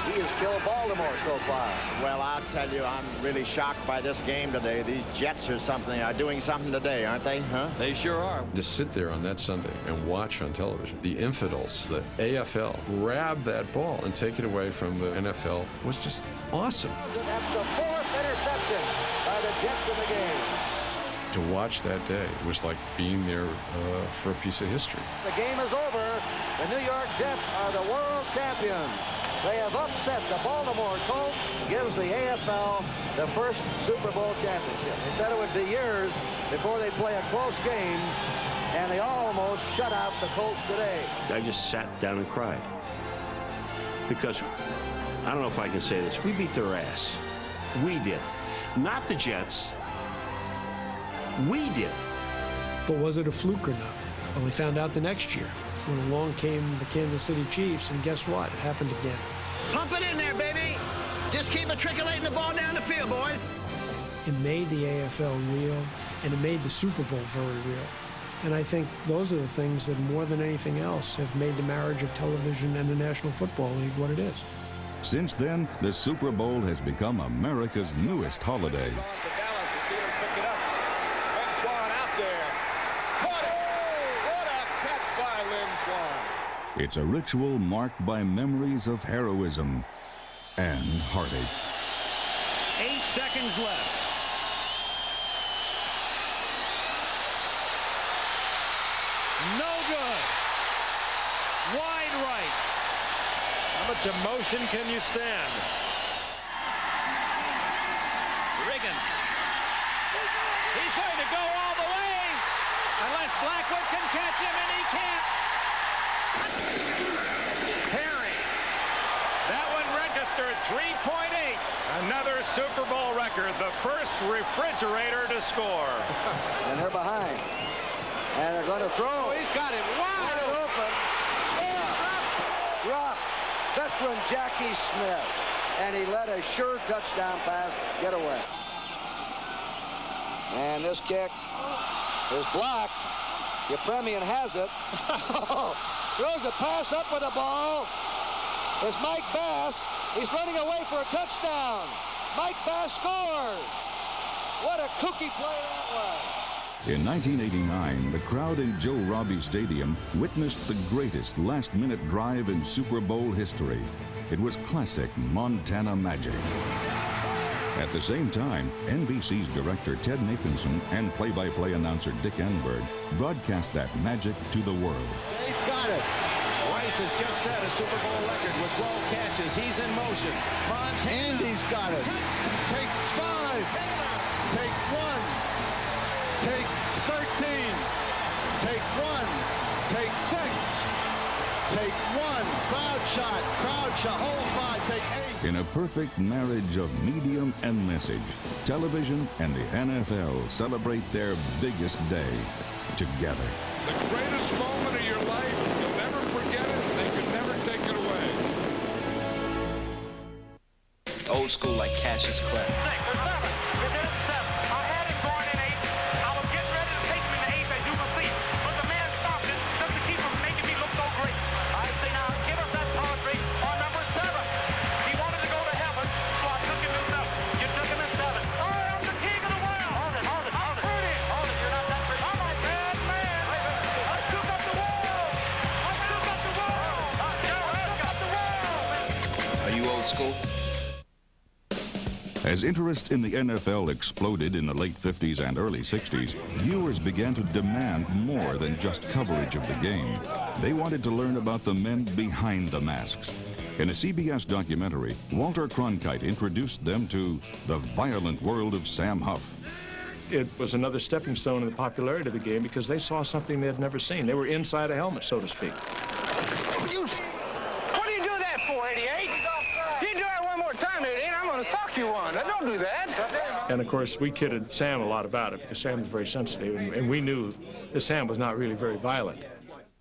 He has killed Baltimore so far. Well, I'll tell you, I'm really shocked by this game today. These Jets are doing something today, aren't they? Huh? They sure are. To sit there on that Sunday and watch on television the infidels, the AFL, grab that ball and take it away from the NFL was just awesome. That's the fourth interception by the Jets in the game. To watch that day was like being there for a piece of history. The game is over. The New York Jets are the world champions. They have upset the Baltimore Colts, gives the AFL the first Super Bowl championship. They said it would be years before they play a close game, and they almost shut out the Colts today. I just sat down and cried. Because, I don't know if I can say this, we beat their ass. We did. Not the Jets. We did. But was it a fluke or not? Well, we found out the next year when along came the Kansas City Chiefs, and guess what? It happened again. Pump it in there, baby. Just keep matriculating the ball down the field, boys. It made the AFL real, and it made the Super Bowl very real. And I think those are the things that, more than anything else, have made the marriage of television and the National Football League what it is. Since then, the Super Bowl has become America's newest holiday. It's a ritual marked by memories of heroism and heartache. 8 seconds left. No good. Wide right. How much emotion can you stand? Riggins. He's going to go all the way. Unless Blackwood can catch him, and he can't. Perry. That one registered 3.8. Another Super Bowl record, the first refrigerator to score. And they're behind. And they're going to throw. Oh, he's got it wide open. Drop. Veteran Jackie Smith. And he let a sure touchdown pass get away. And this kick is blocked. Yepremian has it. Throws a pass up with the ball. It's Mike Bass. He's running away for a touchdown. Mike Bass scores. What a kooky play that was. In 1989, the crowd in Joe Robbie Stadium witnessed the greatest last-minute drive in Super Bowl history. It was classic Montana magic. At the same time, NBC's director Ted Nathanson and play-by-play announcer Dick Enberg broadcast that magic to the world. They've got it. Rice has just set a Super Bowl record with 12 catches. He's in motion. Montana. Andy's got it. Takes 5. Take 1. Take 13. Take 1. Take 6. Take 1. Crowd shot. Crowd shot. Hold 5. Take 8. In a perfect marriage of medium and message, television and the NFL celebrate their biggest day together. The greatest moment of your life, you'll never forget it. They can never take it away. Old school like Cassius Clay. School. As interest in the NFL exploded in the late 50s and early 60s, viewers began to demand more than just coverage of the game. They wanted to learn about the men behind the masks. In a CBS documentary, Walter Cronkite introduced them to the violent world of Sam Huff. It was another stepping stone in the popularity of the game because they saw something they had never seen. They were inside a helmet, so to speak. What do you do that 488. You do that one more time, 88, I'm going to sock you one. Don't do that. And of course, we kidded Sam a lot about it because Sam was very sensitive, and we knew that Sam was not really very violent.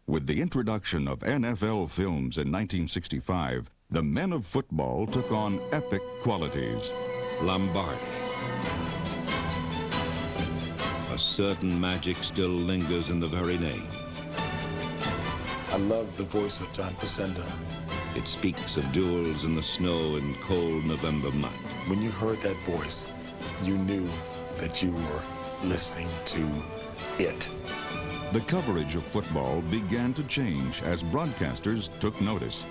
With the introduction of NFL films in 1965, the men of football took on epic qualities. Lombardi. A certain magic still lingers in the very name. I love the voice of John Facenda. It speaks of duels in the snow and cold November mud. When you heard that voice, you knew that you were listening to it. The coverage of football began to change as broadcasters took notice.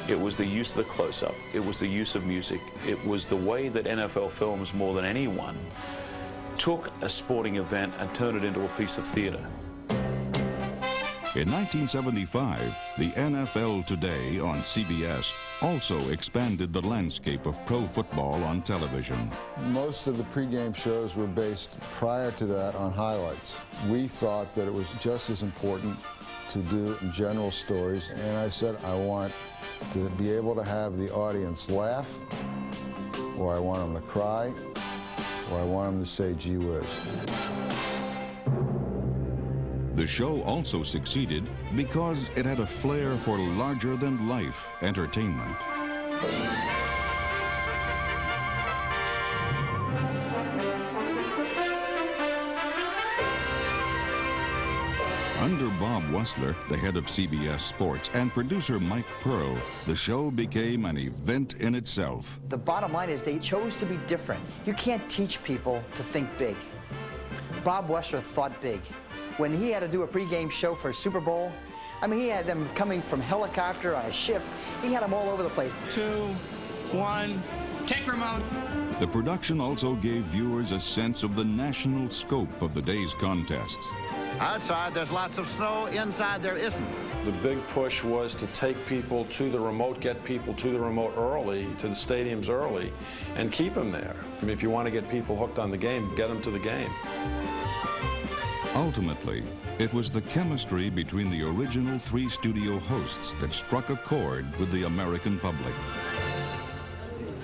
It was the use of the close-up. It was the use of music. It was the way that NFL Films, more than anyone, took a sporting event and turned it into a piece of theater. In 1975, the NFL Today on CBS also expanded the landscape of pro football on television. Most of the pregame shows were based prior to that on highlights. We thought that it was just as important to do general stories, and I said I want to be able to have the audience laugh, or I want them to cry, or I want them to say, gee whiz. The show also succeeded because it had a flair for larger-than-life entertainment. Under Bob Wessler, the head of CBS Sports, and producer Mike Pearl, the show became an event in itself. The bottom line is they chose to be different. You can't teach people to think big. Bob Wessler thought big. When he had to do a pregame show for Super Bowl, I mean, he had them coming from helicopter on a ship. He had them all over the place. 2, 1, take remote. The production also gave viewers a sense of the national scope of the day's contests. Outside, there's lots of snow. Inside, there isn't. The big push was to take people to the remote, get people to the remote early, to the stadiums early, and keep them there. I mean, if you want to get people hooked on the game, get them to the game. Ultimately, it was the chemistry between the original three studio hosts that struck a chord with the American public.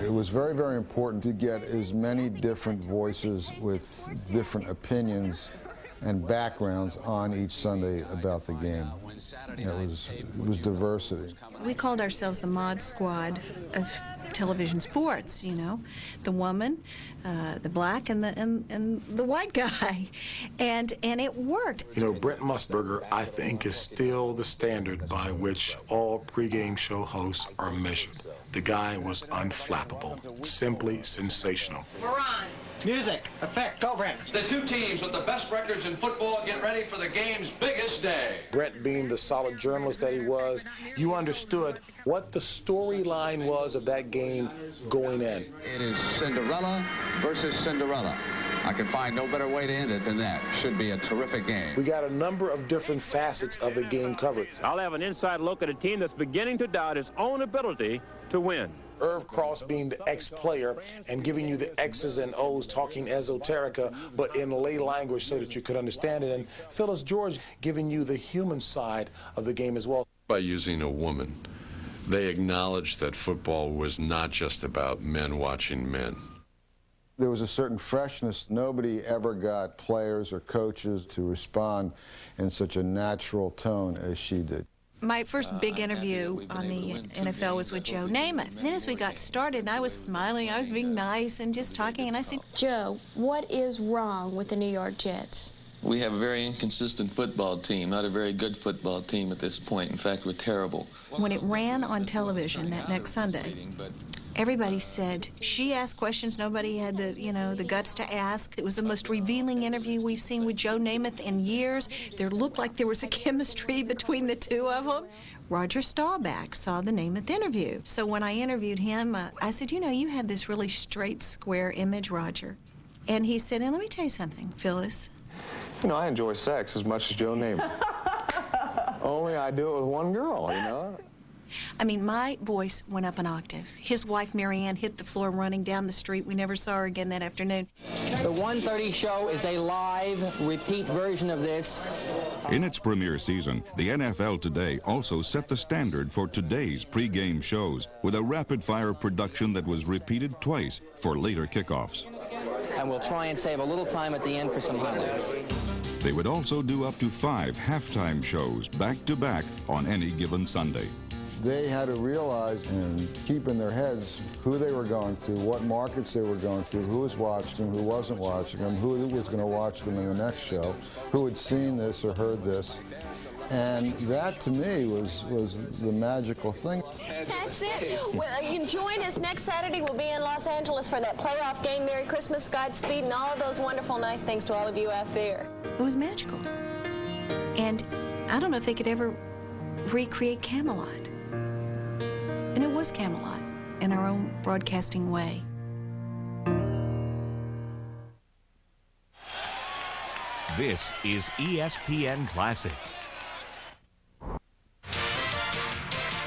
It was very, very important to get as many different voices with different opinions and backgrounds on each Sunday about the game. It was diversity. We called ourselves the Mod Squad of television sports, you know, the woman, the black, and the white guy, and it worked. You know, Brent Musburger, I think, is still the standard by which all pregame show hosts are measured. The guy was unflappable, simply sensational. We're on. Music, effect, go Brent. The two teams with the best records in football get ready for the game's biggest day. Brent, being the solid journalist that he was, you understood what the storyline was of that game going in. It is Cinderella versus Cinderella. I can find no better way to end it than that. Should be a terrific game. We got a number of different facets of the game covered. I'll have an inside look at a team that's beginning to doubt its own ability to win. Irv Cross being the ex-player and giving you the X's and O's, talking esoterica, but in lay language so that you could understand it. And Phyllis George giving you the human side of the game as well. By using a woman, they acknowledged that football was not just about men watching men. There was a certain freshness. Nobody ever got players or coaches to respond in such a natural tone as she did. My first big interview on the NFL was with Joe Namath. Then as we got started, I was smiling, I was being nice and just talking, and I said, Joe, what is wrong with the New York Jets? We have a very inconsistent football team, not a very good football team at this point. In fact, we're terrible. When it ran on television that next Sunday, everybody said, she asked questions nobody had the guts to ask. It was the most revealing interview we've seen with Joe Namath in years. There looked like there was a chemistry between the two of them. Roger Staubach saw the Namath interview. So when I interviewed him, I said, you have this really straight, square image, Roger. And he said, and let me tell you something, Phyllis. You know, I enjoy sex as much as Joe Namath. Only I do it with one girl, you know? I mean, my voice went up an octave. His wife, Marianne, hit the floor running down the street. We never saw her again that afternoon. The 1:30 show is a live, repeat version of this. In its premiere season, the NFL Today also set the standard for today's pregame shows with a rapid-fire production that was repeated twice for later kickoffs. And we'll try and save a little time at the end for some highlights. They would also do up to 5 halftime shows back-to-back on any given Sunday. They had to realize and keep in their heads who they were going to, what markets they were going to, who was watching them, who wasn't watching them, who was going to watch them in the next show, who had seen this or heard this. And that, to me, was the magical thing. That's it. Well, you can join us next Saturday. We'll be in Los Angeles for that playoff game. Merry Christmas, Godspeed, and all of those wonderful, nice things to all of you out there. It was magical. And I don't know if they could ever recreate Camelot. And it was Camelot in our own broadcasting way. This is ESPN Classic.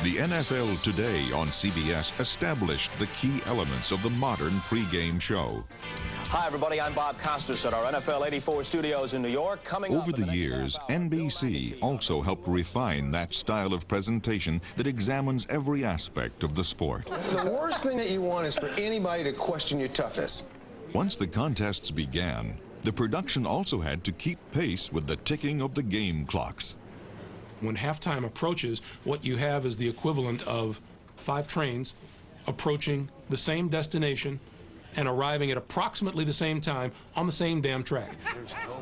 The NFL Today on CBS established the key elements of the modern pregame show. Hi, everybody. I'm Bob Costas at our NFL 84 studios in New York. Over the years, NBC also helped refine that style of presentation that examines every aspect of the sport. The worst thing that you want is for anybody to question your toughness. Once the contests began, the production also had to keep pace with the ticking of the game clocks. When halftime approaches, what you have is the equivalent of 5 trains approaching the same destination and arriving at approximately the same time on the same damn track.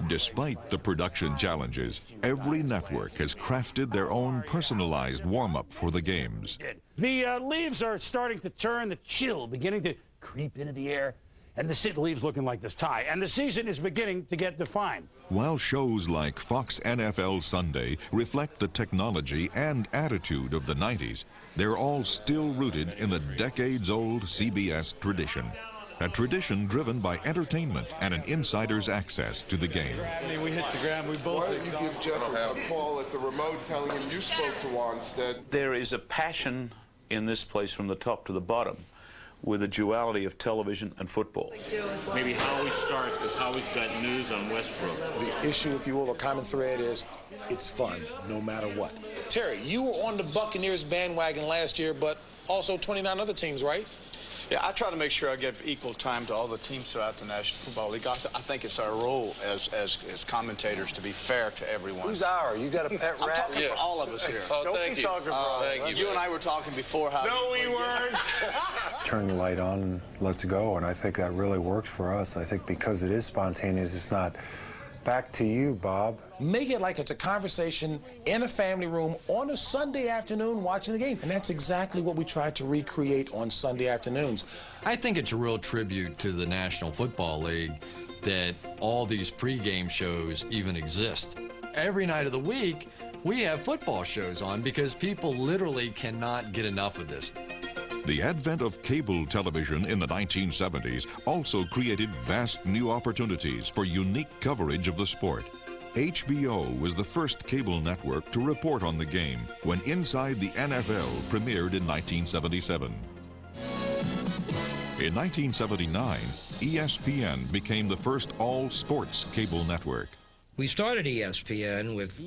Despite the production challenges, every network has crafted their own personalized warm-up for the games. The leaves are starting to turn, the chill beginning to creep into the air, and the leaves looking like this tie, and the season is beginning to get defined. While shows like Fox NFL Sunday reflect the technology and attitude of the 90s, they're all still rooted in the decades-old CBS tradition. A tradition driven by entertainment and an insider's access to the game. We hit the ground, we both. Why don't you give Jeff a call at the remote telling him you spoke to Wanstead? There is a passion in this place from the top to the bottom with a duality of television and football. Maybe Howie starts because Howie's got news on Westbrook. The issue, if you will, a common thread is it's fun no matter what. Terry, you were on the Buccaneers bandwagon last year, but also 29 other teams, right? Yeah, I try to make sure I give equal time to all the teams throughout the National Football League. I think it's our role as commentators to be fair to everyone. Who's our? You got a pet rat? I'm talking for all of us here. Oh, thank you. Talking for all thank you. You and I were talking before how. No, we weren't. Turn the light on and let's go, and I think that really works for us. I think because it is spontaneous, it's not back to you, Bob. Make it like it's a conversation in a family room on a Sunday afternoon watching the game. And that's exactly what we tried to recreate on Sunday afternoons. I think it's a real tribute to the National Football League that all these pregame shows even exist. Every night of the week, we have football shows on because people literally cannot get enough of this. The advent of cable television in the 1970s also created vast new opportunities for unique coverage of the sport. HBO was the first cable network to report on the game when Inside the NFL premiered in 1977. In 1979, ESPN became the first all-sports cable network. We started ESPN with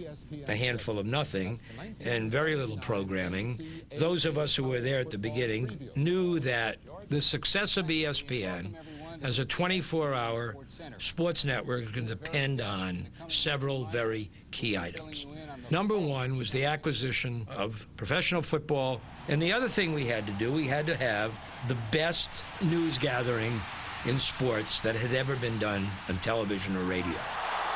a handful of nothing and very little programming. Those of us who were there at the beginning knew that the success of ESPN as a 24-hour sports network can depend on several very key items. Number one was the acquisition of professional football, and the other thing we had to do, we had to have the best news gathering in sports that had ever been done on television or radio.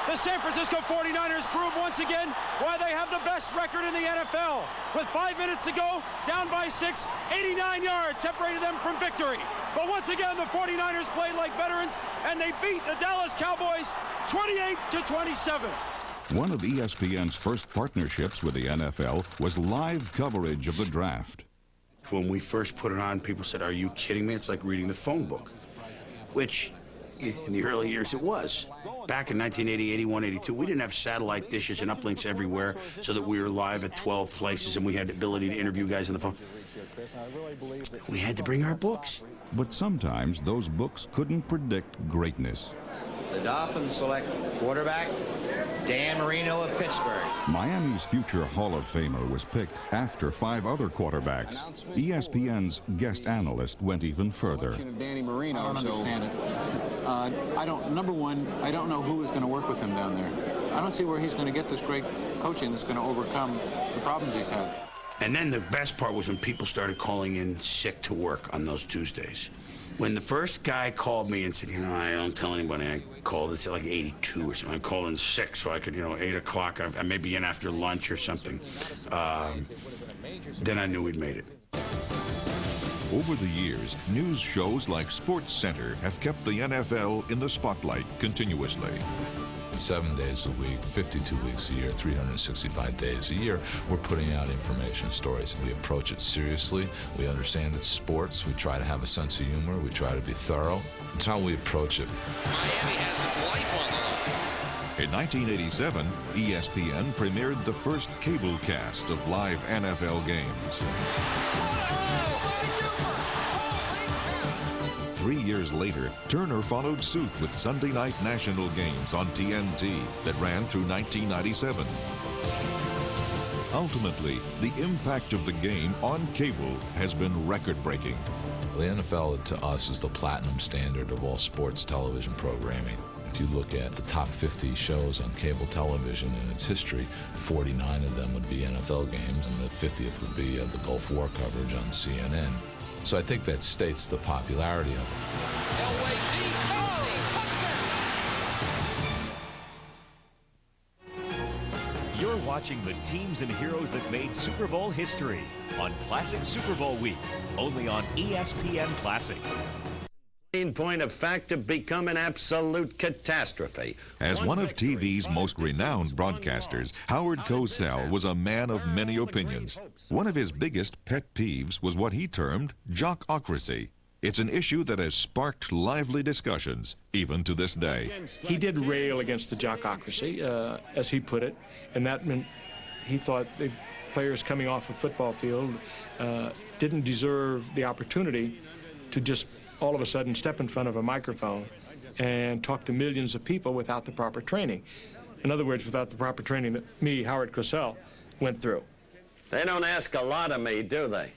The San Francisco 49ers prove once again why they have the best record in the NFL. With 5 minutes to go, down by 6, 89 yards separated them from victory. But once again, the 49ers played like veterans, and they beat the Dallas Cowboys 28-27. One of ESPN's first partnerships with the NFL was live coverage of the draft. When we first put it on, people said, "Are you kidding me? It's like reading the phone book," which in the early years it was. Back in 1980, 81, 82, we didn't have satellite dishes and uplinks everywhere so that we were live at 12 places and we had the ability to interview guys on the phone. We had to bring our books. But sometimes those books couldn't predict greatness. The Dolphins select quarterback Dan Marino of Pittsburgh. Miami's future Hall of Famer was picked after 5 other quarterbacks. ESPN's guest analyst went even further. Danny Marino, I don't understand it. Number one, I don't know who is going to work with him down there. I don't see where he's going to get this great coaching that's going to overcome the problems he's had. And then the best part was when people started calling in sick to work on those Tuesdays. When the first guy called me and said, I don't tell anybody I called, it's like 82 or something. I called in sick so I could, 8 o'clock, I may be in after lunch or something. Then I knew we'd made it. Over the years, news shows like SportsCenter have kept the NFL in the spotlight continuously. 7 days a week, 52 weeks a year, 365 days a year, we're putting out information stories. We approach it seriously. We understand it's sports. We try to have a sense of humor. We try to be thorough. It's how we approach it. Miami has its life on the line. In 1987, ESPN premiered the first cable cast of live NFL games. 3 years later, Turner followed suit with Sunday night national games on TNT that ran through 1997. Ultimately, the impact of the game on cable has been record-breaking. The NFL, to us, is the platinum standard of all sports television programming. If you look at the top 50 shows on cable television in its history, 49 of them would be NFL games, and the 50th would be the Gulf War coverage on CNN. So I think that states the popularity of it. Elway deep, touchdown! You're watching the teams and heroes that made Super Bowl history on Classic Super Bowl Week, only on ESPN Classic. Point of fact to become an absolute catastrophe. As one of TV's most renowned broadcasters, Howard Cosell was a man of many opinions. One of his biggest pet peeves was what he termed jockocracy. It's an issue that has sparked lively discussions, even to this day. He did rail against the jockocracy, as he put it, and that meant he thought the players coming off a football field didn't deserve the opportunity to just all of a sudden step in front of a microphone and talk to millions of people without the proper training. In other words, without the proper training that me, Howard Cosell, went through. They don't ask a lot of me, do they?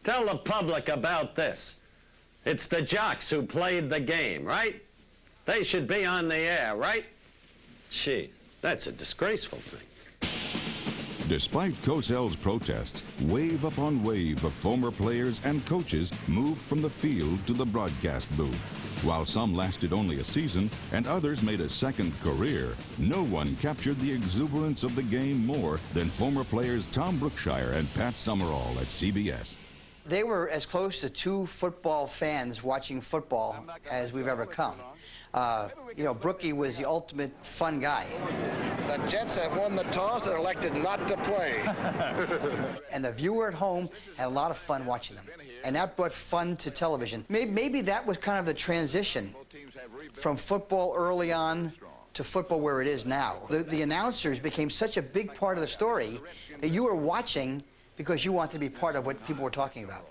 Tell the public about this. It's the jocks who played the game, right? They should be on the air, right? Gee, that's a disgraceful thing. Despite Cosell's protests, wave upon wave of former players and coaches moved from the field to the broadcast booth. While some lasted only a season and others made a second career, no one captured the exuberance of the game more than former players Tom Brookshire and Pat Summerall at CBS. They were as close to two football fans watching football as we've ever come. Brookie was the ultimate fun guy. The Jets have won the toss and elected not to play. And the viewer at home had a lot of fun watching them. And that brought fun to television. Maybe that was kind of the transition from football early on to football where it is now. The announcers became such a big part of the story that you were watching because you wanted to be part of what people were talking about.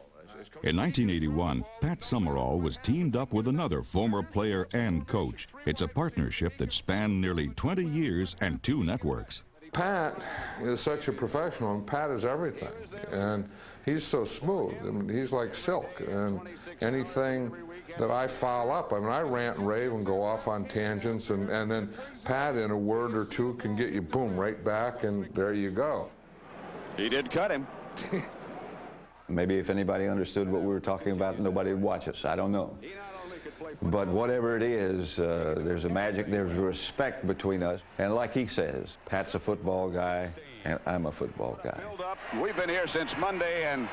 In 1981, Pat Summerall was teamed up with another former player and coach. It's a partnership that spanned nearly 20 years and 2 networks. Pat is such a professional, and Pat is everything. And he's so smooth, and he's like silk. And anything that I foul up, I rant and rave and go off on tangents, and then Pat, in a word or two, can get you, boom, right back, and there you go. He did cut him. Maybe if anybody understood what we were talking about, nobody would watch us. I don't know. But whatever it is, there's a magic, there's respect between us. And like he says, Pat's a football guy, and I'm a football guy. We've been here since Monday, and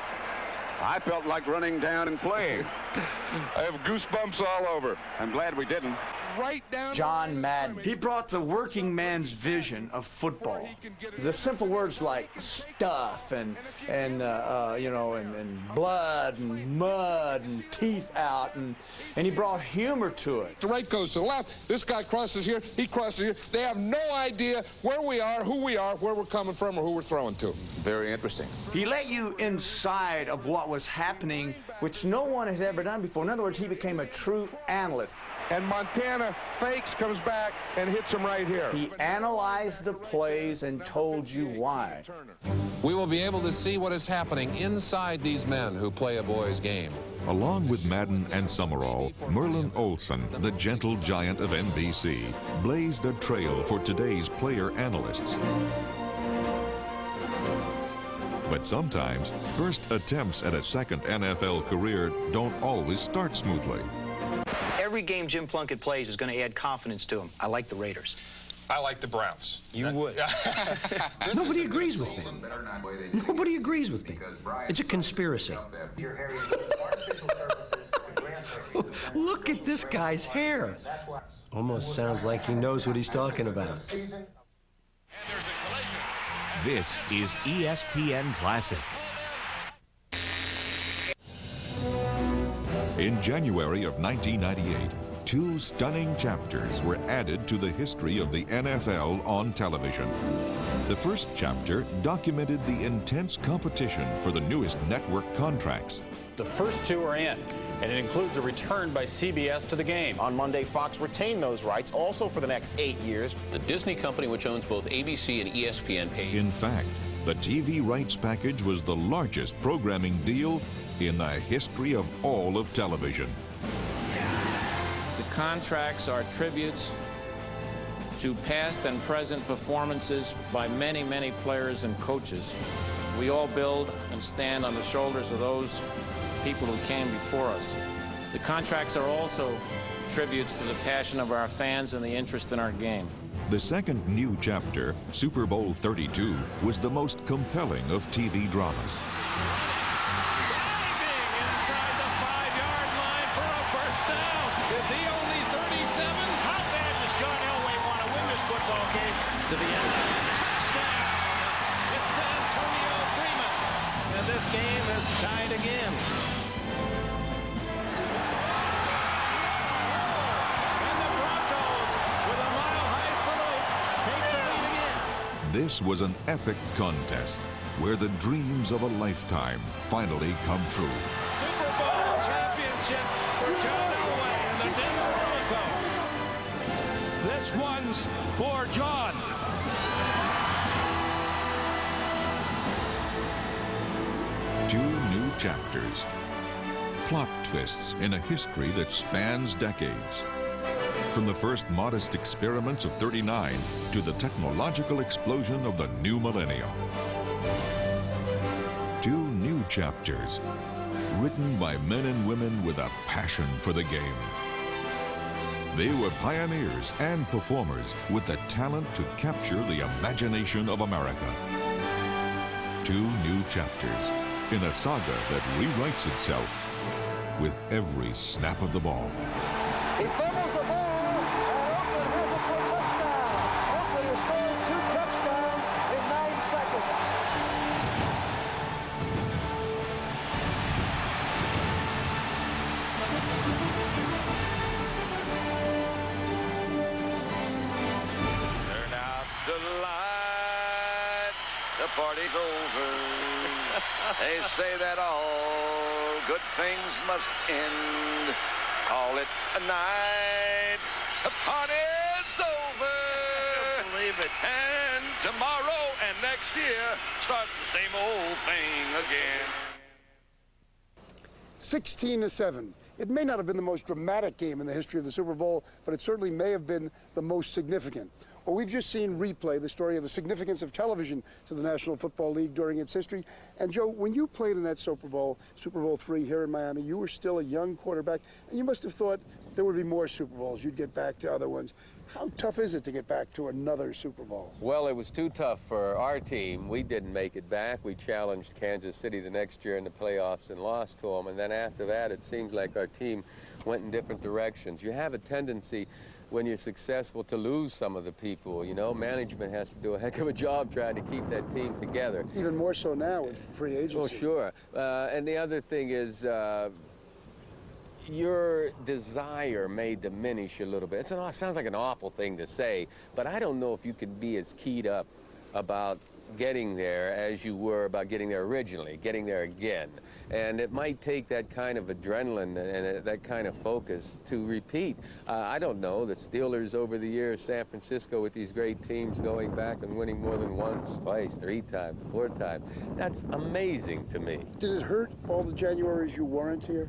I felt like running down and playing. I have goosebumps all over. I'm glad we didn't. Right down. John Madden. He brought the working man's vision of football. The simple words like stuff and blood and mud and teeth out, and he brought humor to it. The right goes to the left. This guy crosses here. He crosses here. They have no idea where we are, who we are, where we're coming from, or who we're throwing to. Very interesting. He let you inside of what was happening, which no one had ever done before. In other words, he became a true analyst. and Montana fakes, comes back, and hits him right here. He analyzed the plays and told you why. We will be able to see what is happening inside these men who play a boys' game. Along with Madden and Summerall, Merlin Olsen, the gentle giant of NBC, blazed a trail for today's player analysts. But sometimes, first attempts at a second NFL career don't always start smoothly. Every game Jim Plunkett plays is going to add confidence to him. I like the Raiders. I like the Browns. You would. Nobody agrees with me. Nobody agrees with me. It's a conspiracy. Look at this guy's hair. Almost sounds like he knows what he's talking about. This is ESPN Classic. In January of 1998, two stunning chapters were added to the history of the NFL on television. The first chapter documented the intense competition for the newest network contracts. The first two are in, and it includes a return by CBS to the game. On Monday, Fox retained those rights also for the next 8 years. The Disney company, which owns both ABC and ESPN, paid. In fact, the TV rights package was the largest programming deal in the history of all of television. The contracts are tributes to past and present performances by many, many players and coaches. We all build and stand on the shoulders of those people who came before us. The contracts are also tributes to the passion of our fans and the interest in our game. The second new chapter, Super Bowl 32, was the most compelling of TV dramas. To the end zone. Touchdown! It's Antonio Freeman. And this game is tied again. And the Broncos, with a mile-high salute, take the lead again. This was an epic contest where the dreams of a lifetime finally come true. Super Bowl championship for John Elway and the Denver Broncos. This one's for John. Two new chapters. Plot twists in a history that spans decades. From the first modest experiments of '39 to the technological explosion of the new millennium. Two new chapters, written by men and women with a passion for the game. They were pioneers and performers with the talent to capture the imagination of America. Two new chapters in a saga that rewrites itself with every snap of the ball. He fumbles the ball, and Oakland has it for a touchdown. Oakland has scored 2 touchdowns in 9 seconds. Turn out the lights, the party's over. They say that all good things must end. Call it a night. The party's over. Believe it. And tomorrow and next year starts the same old thing again. 16-7. It may not have been the most dramatic game in the history of the Super Bowl, but it certainly may have been the most significant. Well, we've just seen replay the story of the significance of television to the National Football League during its history. And Joe, when you played in that Super Bowl III here in Miami, you were still a young quarterback, and you must have thought there would be more Super Bowls. You'd get back to other ones. How tough is it to get back to another Super Bowl? Well, it was too tough for our team. We didn't make it back. We challenged Kansas City the next year in the playoffs and lost to them. And then after that, it seems like our team went in different directions. You have a tendency when you're successful to lose some of the people, you know. Management has to do a heck of a job trying to keep that team together. Even more so now with free agency. Oh, sure. And the other thing is your desire may diminish a little bit. It sounds like an awful thing to say, but I don't know if you can be as keyed up about getting there as you were about getting there originally, getting there again. And it might take that kind of adrenaline and that kind of focus to repeat. I don't know, the Steelers over the years, San Francisco with these great teams going back and winning more than once, twice, 3 times, 4 times. That's amazing to me. Did it hurt all the Januaries you weren't here?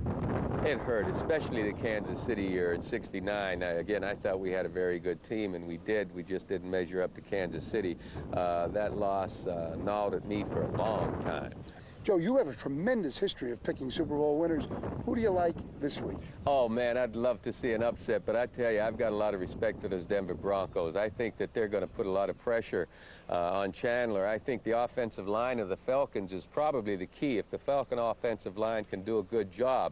It hurt, especially the Kansas City year in '69. Again, I thought we had a very good team, and we did. We just didn't measure up to Kansas City. That loss gnawed at me for a long time. Joe, you have a tremendous history of picking Super Bowl winners. Who do you like this week? Oh, man, I'd love to see an upset, but I tell you, I've got a lot of respect for those Denver Broncos. I think that they're going to put a lot of pressure on Chandler. I think the offensive line of the Falcons is probably the key. If the Falcon offensive line can do a good job,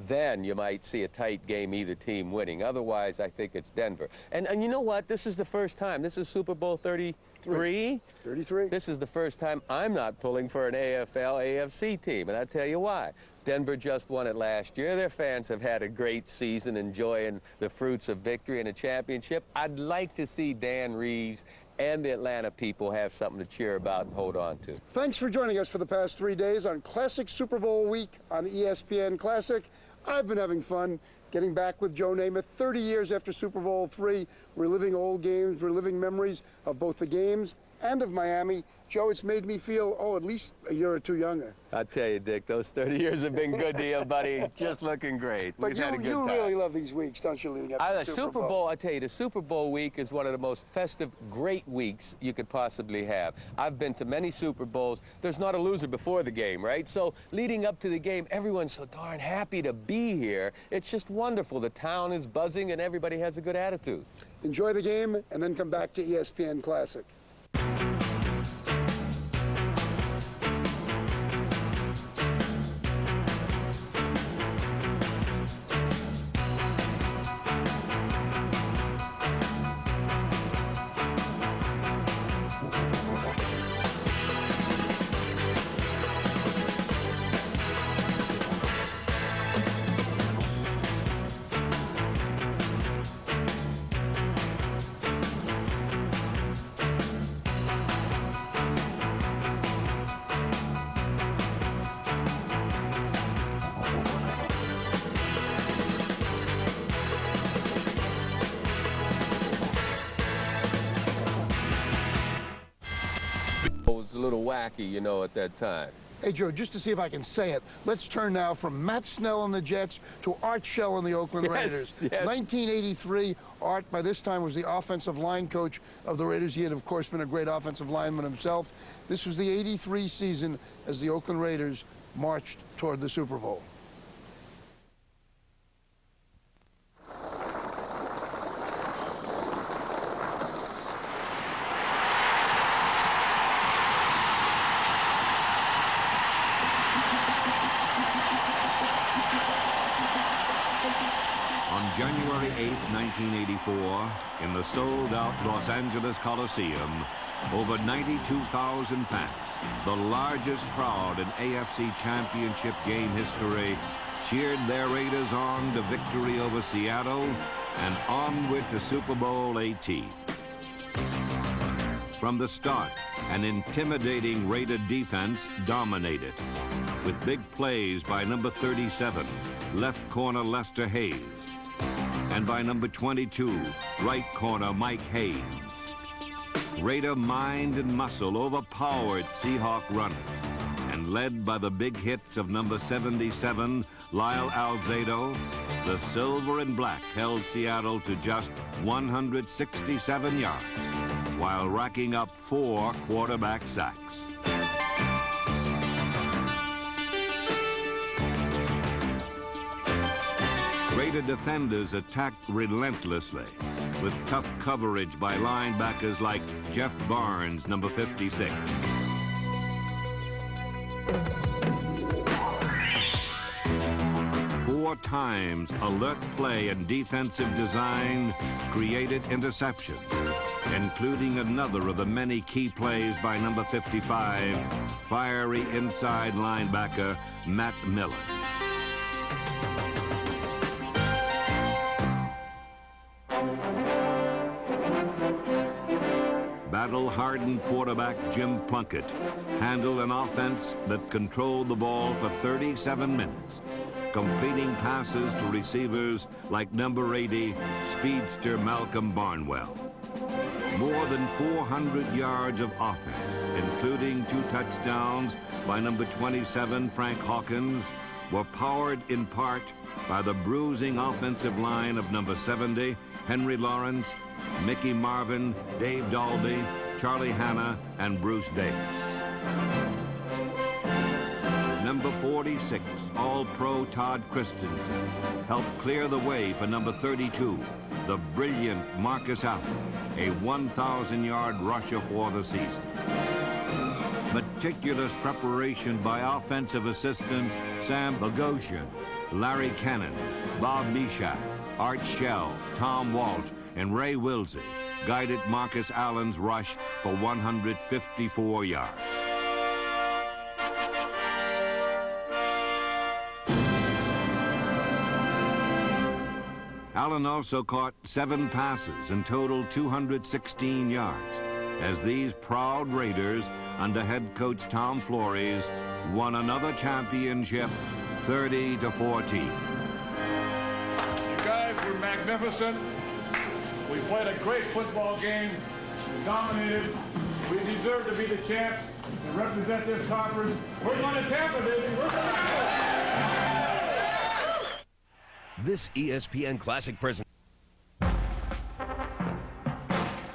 then you might see a tight game, either team winning. Otherwise, I think it's Denver. And you know what? This is the first time. This is Super Bowl 33. 33. This is the first time I'm not pulling for an AFL-AFC team, and I'll tell you why. Denver just won it last year. Their fans have had a great season enjoying the fruits of victory in a championship. I'd like to see Dan Reeves and the Atlanta people have something to cheer about and hold on to. Thanks for joining us for the past 3 days on Classic Super Bowl week on ESPN Classic. I've been having fun getting back with Joe Namath 30 years after Super Bowl III, reliving old games, reliving memories of both the games and of Miami. Joe, it's made me feel, at least a year or two younger. I tell you, Dick, those 30 years have been good to you, buddy. Just looking great. But you really love these weeks, don't you, leading up to the Super Bowl? I tell you, the Super Bowl week is one of the most festive, great weeks you could possibly have. I've been to many Super Bowls. There's not a loser before the game, right? So leading up to the game, everyone's so darn happy to be here. It's just wonderful. The town is buzzing and everybody has a good attitude. Enjoy the game and then come back to ESPN Classic. A little wacky, you know, at that time. Hey, Joe, just to see if I can say it, let's turn now from Matt Snell and the Jets to Art Shell and the Oakland Raiders. Yes. 1983, Art, by this time, was the offensive line coach of the Raiders. He had, of course, been a great offensive lineman himself. This was the '83 season as the Oakland Raiders marched toward the Super Bowl. January 8, 1984, in the sold-out Los Angeles Coliseum, over 92,000 fans, the largest crowd in AFC Championship game history, cheered their Raiders on to victory over Seattle and onward to Super Bowl 18. From the start, an intimidating Raider defense dominated, with big plays by number 37, left corner Lester Hayes, and by number 22, right corner Mike Haynes. Raider mind and muscle overpowered Seahawk runners, and led by the big hits of number 77, Lyle Alzado, the silver and black held Seattle to just 167 yards, while racking up 4 quarterback sacks. Raider defenders attacked relentlessly, with tough coverage by linebackers like Jeff Barnes, number 56. Four times alert play and defensive design created interceptions, including another of the many key plays by number 55, fiery inside linebacker Matt Miller. battle-hardened quarterback Jim Plunkett handled an offense that controlled the ball for 37 minutes, completing passes to receivers like number 80, speedster Malcolm Barnwell. More than 400 yards of offense, including 2 touchdowns by number 27, Frank Hawkins, were powered in part by the bruising offensive line of number 70, Henry Lawrence, Mickey Marvin, Dave Dalby, Charlie Hanna, and Bruce Davis. Number 46, All-Pro Todd Christensen, helped clear the way for number 32, the brilliant Marcus Allen, a 1,000-yard rusher for the season. Meticulous preparation by offensive assistants Sam Bogosian, Larry Cannon, Bob Meshach, Art Shell, Tom Walsh, and Ray Wilsey guided Marcus Allen's rush for 154 yards. Allen also caught 7 passes and totaled 216 yards as these proud Raiders under head coach Tom Flores won another championship 30-14. You guys were magnificent. We played a great football game. We dominated. We deserve to be the champs and represent this conference. We're going to Tampa, baby. We're going to This ESPN Classic present.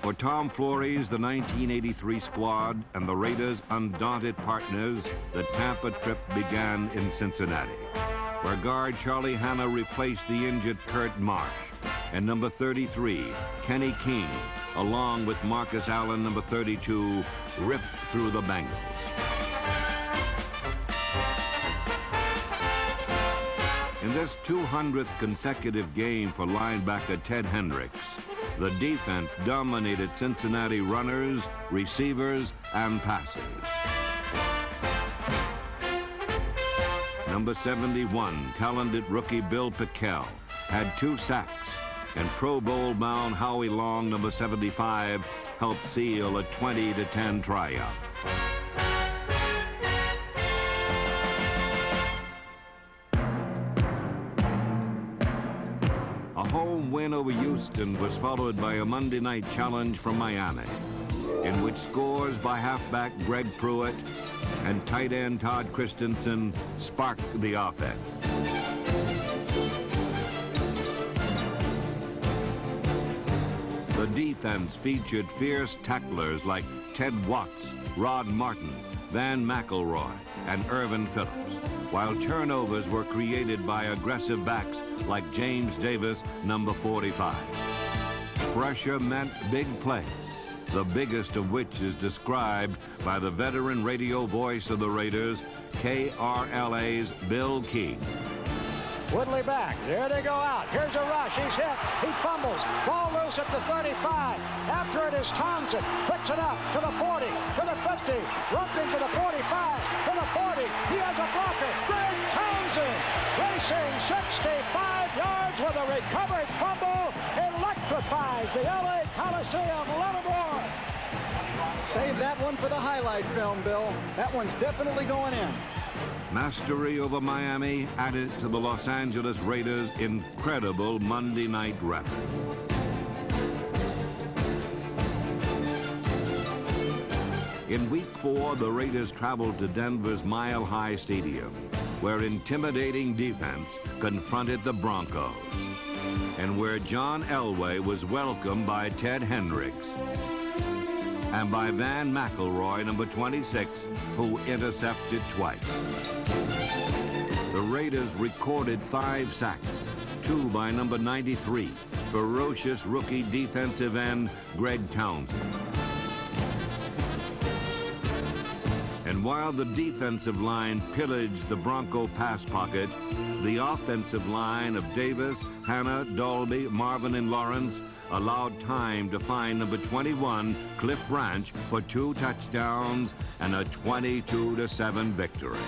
For Tom Flores, the 1983 squad, and the Raiders' undaunted partners, the Tampa trip began in Cincinnati, where guard Charlie Hanna replaced the injured Kurt Marsh, and number 33, Kenny King, along with Marcus Allen, number 32, ripped through the Bengals. In this 200th consecutive game for linebacker Ted Hendricks, the defense dominated Cincinnati runners, receivers, and passers. Number 71, talented rookie Bill Pickell, had 2 sacks, and Pro Bowl-bound Howie Long, number 75, helped seal a 20-10 triumph. A home win over Houston was followed by a Monday night challenge from Miami, in which scores by halfback Greg Pruitt and tight end Todd Christensen sparked the offense. The defense featured fierce tacklers like Ted Watts, Rod Martin, Van McElroy, and Irvin Phillips, while turnovers were created by aggressive backs like James Davis, number 45. Pressure meant big plays, the biggest of which is described by the veteran radio voice of the Raiders, KRLA's Bill King. Woodley back. Here they go out. Here's a rush. He's hit. He fumbles. Ball loose at the 35. After it is Townsend. Picks it up to the 40, to the 50. Rumping to the 45, to the 40. He has a blocker. Greg Townsend racing 65 yards with a recovered fumble. Electrifies the LA Coliseum. Let it more. Save that one for the highlight film, Bill. That one's definitely going in. Mastery over Miami added to the Los Angeles Raiders' incredible Monday night record. In week 4, the Raiders traveled to Denver's Mile High Stadium, where intimidating defense confronted the Broncos, and where John Elway was welcomed by Ted Hendricks and by Van McElroy, number 26, who intercepted twice. The Raiders recorded 5 sacks, 2 by number 93, ferocious rookie defensive end Greg Townsend. And while the defensive line pillaged the Bronco pass pocket, the offensive line of Davis, Hanna, Dalby, Marvin, and Lawrence allowed time to find number 21, Cliff Branch, for 2 touchdowns and a 22-7 victory.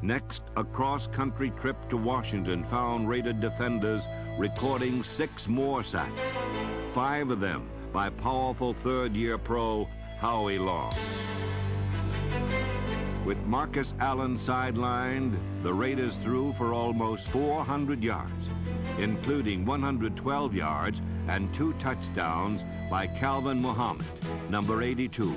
Next, a cross-country trip to Washington found Raider defenders recording 6 more sacks, 5 of them by powerful third-year pro Howie Long. With Marcus Allen sidelined, the Raiders threw for almost 400 yards, including 112 yards and 2 touchdowns by Calvin Muhammad, number 82,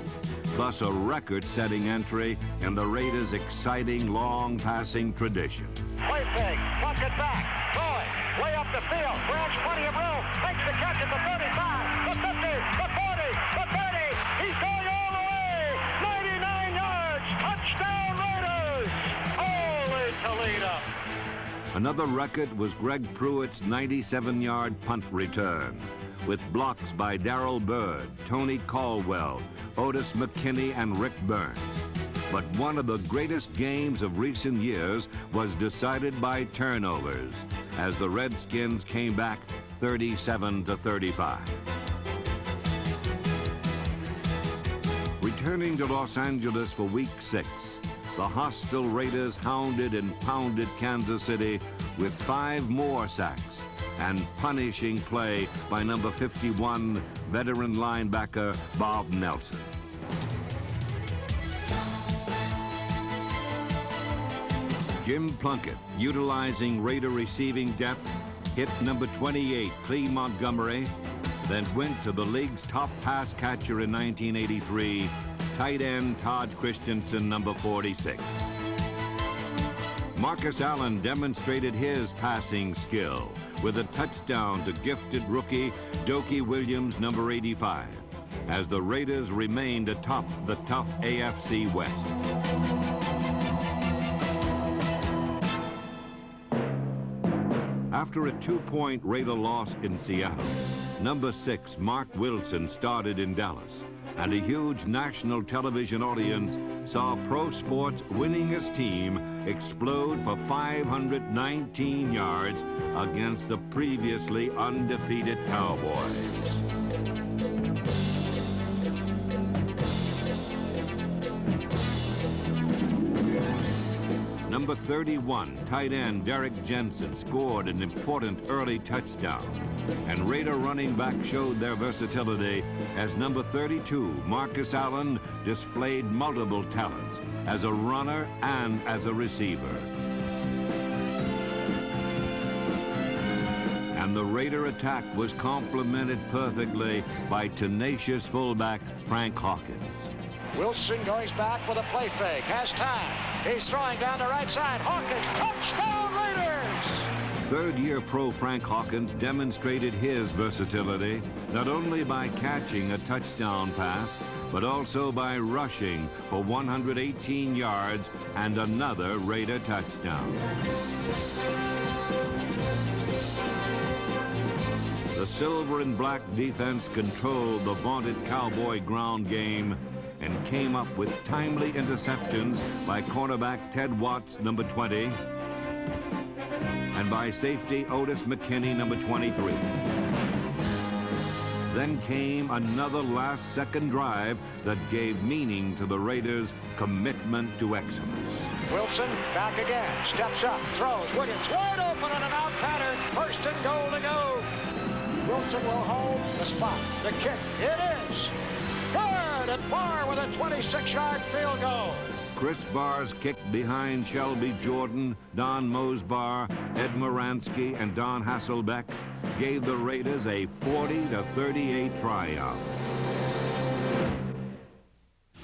plus a record-setting entry in the Raiders' exciting long passing tradition. Play fake, Plunkett back, throwing, way up the field, Brown's plenty of room, makes the catch at the 35, the 50, the 40, the 30, he's going all the way, 99 yards, touchdown Raiders! Holy Toledo! Another record was Greg Pruitt's 97-yard punt return, with blocks by Darrell Byrd, Tony Caldwell, Otis McKinney, and Rick Burns. But one of the greatest games of recent years was decided by turnovers, as the Redskins came back 37-35. Returning to Los Angeles for Week 6, the hostile Raiders hounded and pounded Kansas City with 5 more sacks and punishing play by number 51 veteran linebacker Bob Nelson. Jim Plunkett, utilizing Raider receiving depth, hit number 28 Cleve Montgomery, then went to the league's top pass catcher in 1983, tight end Todd Christensen, number 46. Marcus Allen demonstrated his passing skill with a touchdown to gifted rookie Dokie Williams, number 85, as the Raiders remained atop the tough AFC West. After a 2-point Raider loss in Seattle, number 6 Mark Wilson started in Dallas, and a huge national television audience saw Pro Sports' winningest team explode for 519 yards against the previously undefeated Cowboys. Number 31, tight end Derek Jensen, scored an important early touchdown, and Raider running back showed their versatility as number 32, Marcus Allen, displayed multiple talents as a runner and as a receiver. And the Raider attack was complemented perfectly by tenacious fullback Frank Hawkins. Wilson goes back with a play fake, has time. He's throwing down the right side. Hawkins, touchdown Raiders! Third-year pro Frank Hawkins demonstrated his versatility, not only by catching a touchdown pass, but also by rushing for 118 yards and another Raider touchdown. The silver and black defense controlled the vaunted Cowboy ground game and came up with timely interceptions by cornerback Ted Watts, number 20, and by safety Otis McKinney, number 23. Then came another last-second drive that gave meaning to the Raiders' commitment to excellence. Wilson back again, steps up, throws, Williams wide open on an out pattern, 1st and goal to go. Wilson will hold the spot, the kick, it is good and far with a 26-yard field goal. Chris Barr's kick behind Shelby Jordan, Don Mosbar, Ed Moransky, and Don Hasselbeck gave the Raiders a 40-38 triumph.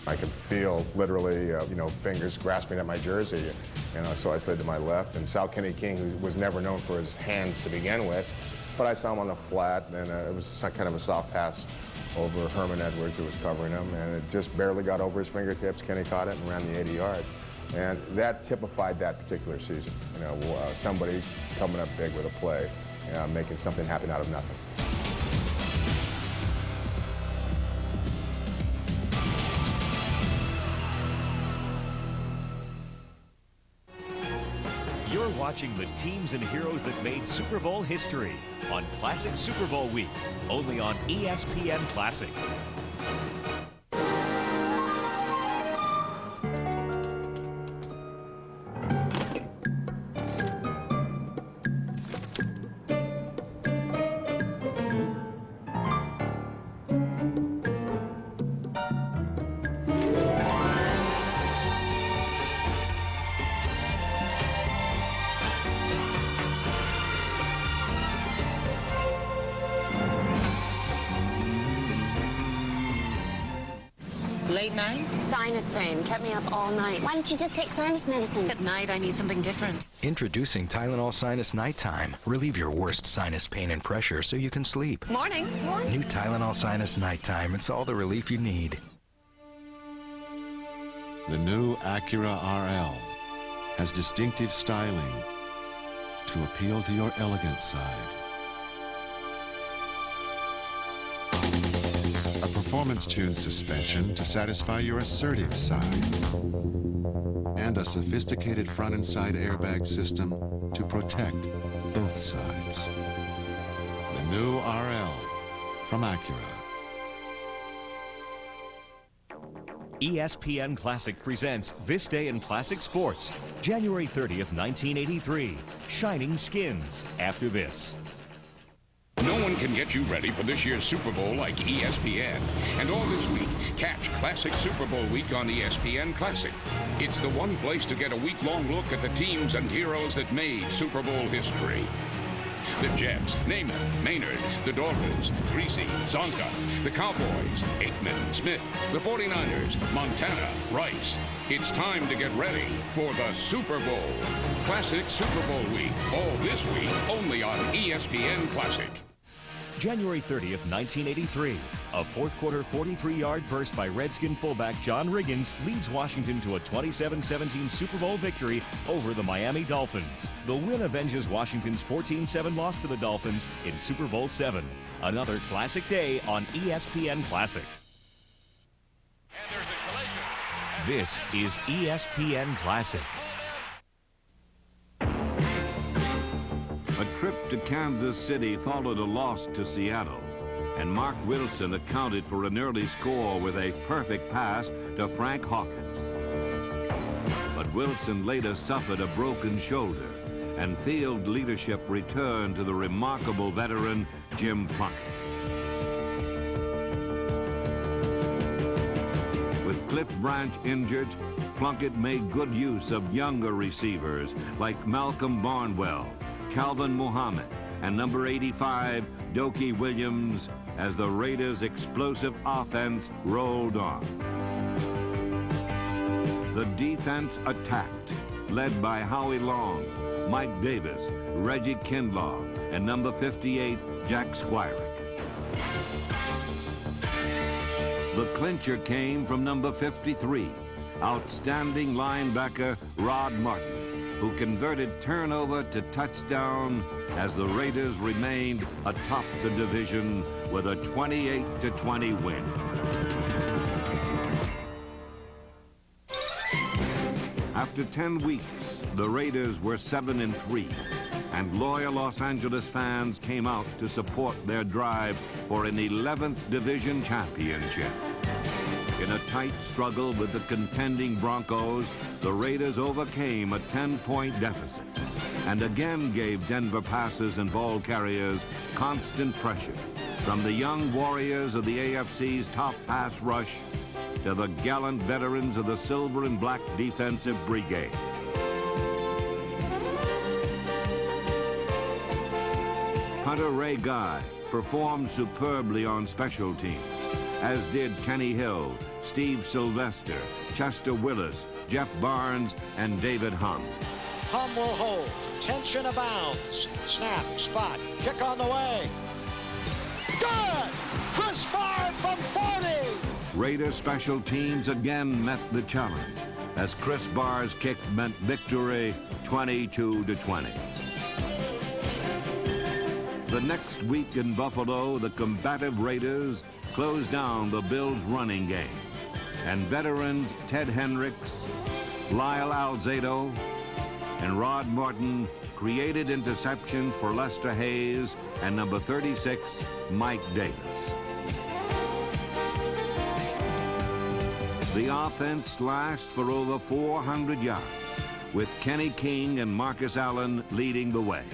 I could feel literally, fingers grasping at my jersey. So I slid to my left, and Sal Kenny King, who was never known for his hands to begin with, but I saw him on the flat, and it was kind of a soft pass over Herman Edwards, who was covering him, and it just barely got over his fingertips. Kenny caught it and ran the 80 yards. And that typified that particular season. Somebody coming up big with a play, making something happen out of nothing. You're watching the teams and heroes that made Super Bowl history on Classic Super Bowl Week, only on ESPN Classic. Late night? Sinus pain. Kept me up all night. Why don't you just take sinus medicine? At night, I need something different. Introducing Tylenol Sinus Nighttime. Relieve your worst sinus pain and pressure so you can sleep. Morning. Morning. New Tylenol Sinus Nighttime. It's all the relief you need. The new Acura RL has distinctive styling to appeal to your elegant side. A performance-tuned suspension to satisfy your assertive side. And a sophisticated front and side airbag system to protect both sides. The new RL from Acura. ESPN Classic presents This Day in Classic Sports, January 30th, 1983. Shining Skins. After this. No one can get you ready for this year's Super Bowl like ESPN. And all this week, catch Classic Super Bowl week on ESPN Classic. It's the one place to get a week-long look at the teams and heroes that made Super Bowl history. The Jets, Namath, Maynard, the Dolphins, Greasy, Zonka, the Cowboys, Aikman, Smith, the 49ers, Montana, Rice. It's time to get ready for the Super Bowl. Classic Super Bowl week, all this week, only on ESPN Classic. January 30th, 1983. A fourth-quarter 43-yard burst by Redskin fullback John Riggins leads Washington to a 27-17 Super Bowl victory over the Miami Dolphins. The win avenges Washington's 14-7 loss to the Dolphins in Super Bowl VII. Another classic day on ESPN Classic. This is ESPN Classic. A trip to Kansas City followed a loss to Seattle, and Mark Wilson accounted for an early score with a perfect pass to Frank Hawkins. But Wilson later suffered a broken shoulder, and field leadership returned to the remarkable veteran Jim Plunkett. With Cliff Branch injured, Plunkett made good use of younger receivers like Malcolm Barnwell, Calvin Muhammad, and number 85, Dokie Williams, as the Raiders' explosive offense rolled on. The defense attacked, led by Howie Long, Mike Davis, Reggie Kinlaw, and number 58, Jack Squirek. The clincher came from number 53, outstanding linebacker Rod Martin, who converted turnover to touchdown as the Raiders remained atop the division with a 28-20 win. After 10 weeks, the Raiders were 7-3, and loyal Los Angeles fans came out to support their drive for an 11th division championship. In a tight struggle with the contending Broncos, the Raiders overcame a 10-point deficit and again gave Denver passers and ball carriers constant pressure, from the young warriors of the AFC's top pass rush to the gallant veterans of the Silver and Black Defensive Brigade. Hunter Ray Guy performed superbly on special teams, as did Kenny Hill, Steve Sylvester, Chester Willis, Jeff Barnes, and David Hum. Hum will hold. Tension abounds. Snap, spot, kick on the way. Good! Chris Barnes from 40! Raider special teams again met the challenge, as Chris Barr's kick meant victory 22-20. The next week in Buffalo, the combative Raiders closed down the Bills' running game, and veterans Ted Hendricks, Lyle Alzado, and Rod Morton created interceptions for Lester Hayes and number 36, Mike Davis. The offense slashed for over 400 yards, with Kenny King and Marcus Allen leading the way.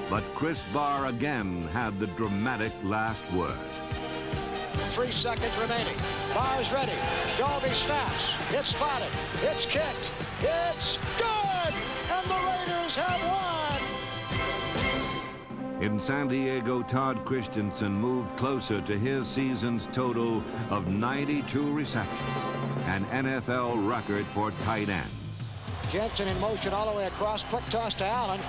But Chris Barr again had the dramatic last word. 3 seconds remaining. Barr's ready. Dolby snaps. It's spotted. It's kicked. It's good! And the Raiders have won! In San Diego, Todd Christensen moved closer to his season's total of 92 receptions, an NFL record for tight ends. Jensen in motion all the way across. Quick toss to Allen.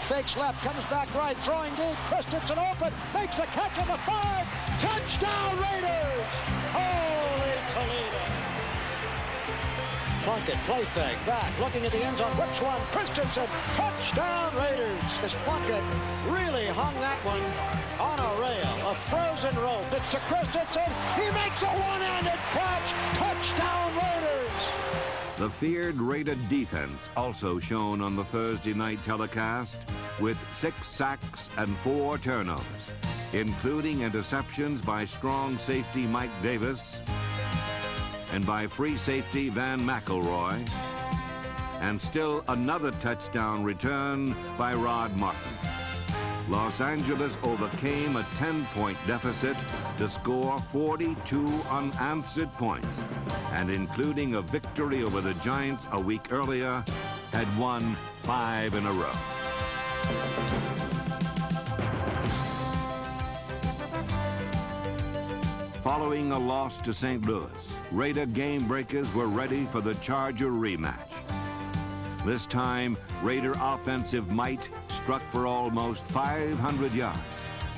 Fakes left, comes back right, throwing deep. Christensen open, makes the catch at the 5. Touchdown Raiders! Holy Toledo! Plunkett, play fake, back, looking at the end zone. Which one? Christensen! Touchdown Raiders! As Plunkett really hung that one on a rail, a frozen rope. It's to Christensen. He makes a one-handed catch. Touchdown Raiders! The feared Raider defense also shown on the Thursday night telecast with 6 sacks and 4 turnovers, including interceptions by strong safety Mike Davis and by free safety Van McElroy, and still another touchdown return by Rod Martin. Los Angeles overcame a 10-point deficit to score 42 unanswered points, and including a victory over the Giants a week earlier, had won 5 in a row. Following a loss to St. Louis, Raider game breakers were ready for the Charger rematch. This time, Raider offensive might struck for almost 500 yards,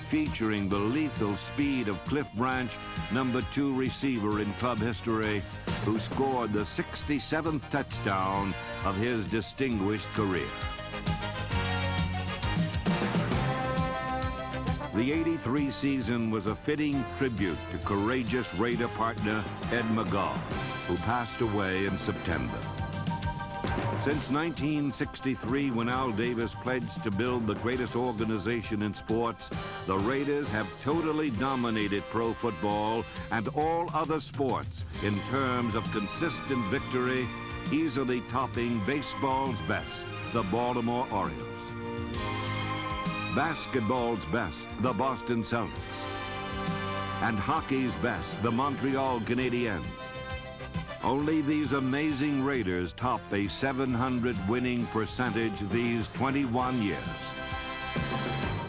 featuring the lethal speed of Cliff Branch, number 2 receiver in club history, who scored the 67th touchdown of his distinguished career. The '83 season was a fitting tribute to courageous Raider partner Ed McGaw, who passed away in September. Since 1963, when Al Davis pledged to build the greatest organization in sports, the Raiders have totally dominated pro football and all other sports in terms of consistent victory, easily topping baseball's best, the Baltimore Orioles. Basketball's best, the Boston Celtics. And hockey's best, the Montreal Canadiens. Only these amazing Raiders top a 700 winning percentage these 21 years.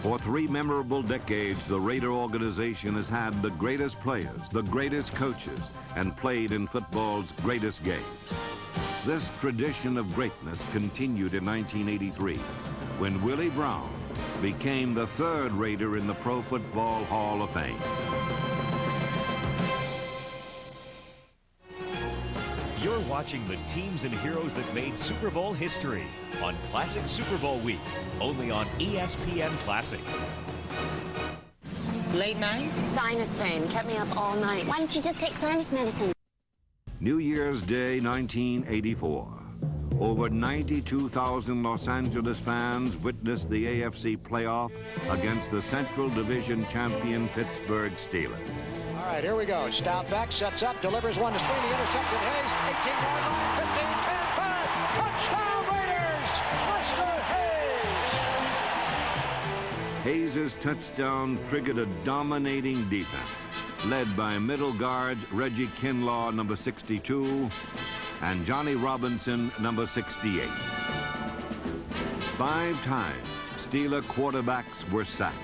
For 3 memorable decades, the Raider organization has had the greatest players, the greatest coaches, and played in football's greatest games. This tradition of greatness continued in 1983, when Willie Brown became the 3rd Raider in the Pro Football Hall of Fame. You're watching the teams and heroes that made Super Bowl history on Classic Super Bowl Week, only on ESPN Classic. Late night? Sinus pain kept me up all night. Why don't you just take sinus medicine? New Year's Day, 1984. Over 92,000 Los Angeles fans witnessed the AFC playoff against the Central Division champion Pittsburgh Steelers. All right, here we go. Stout back, sets up, delivers one to Sweeney, intercepted Hayes, 18-yard line, 15, 10, 5, touchdown Raiders! Lester Hayes! Hayes' touchdown triggered a dominating defense, led by middle guards Reggie Kinlaw, number 62, and Johnny Robinson, number 68. 5 times, Steeler quarterbacks were sacked,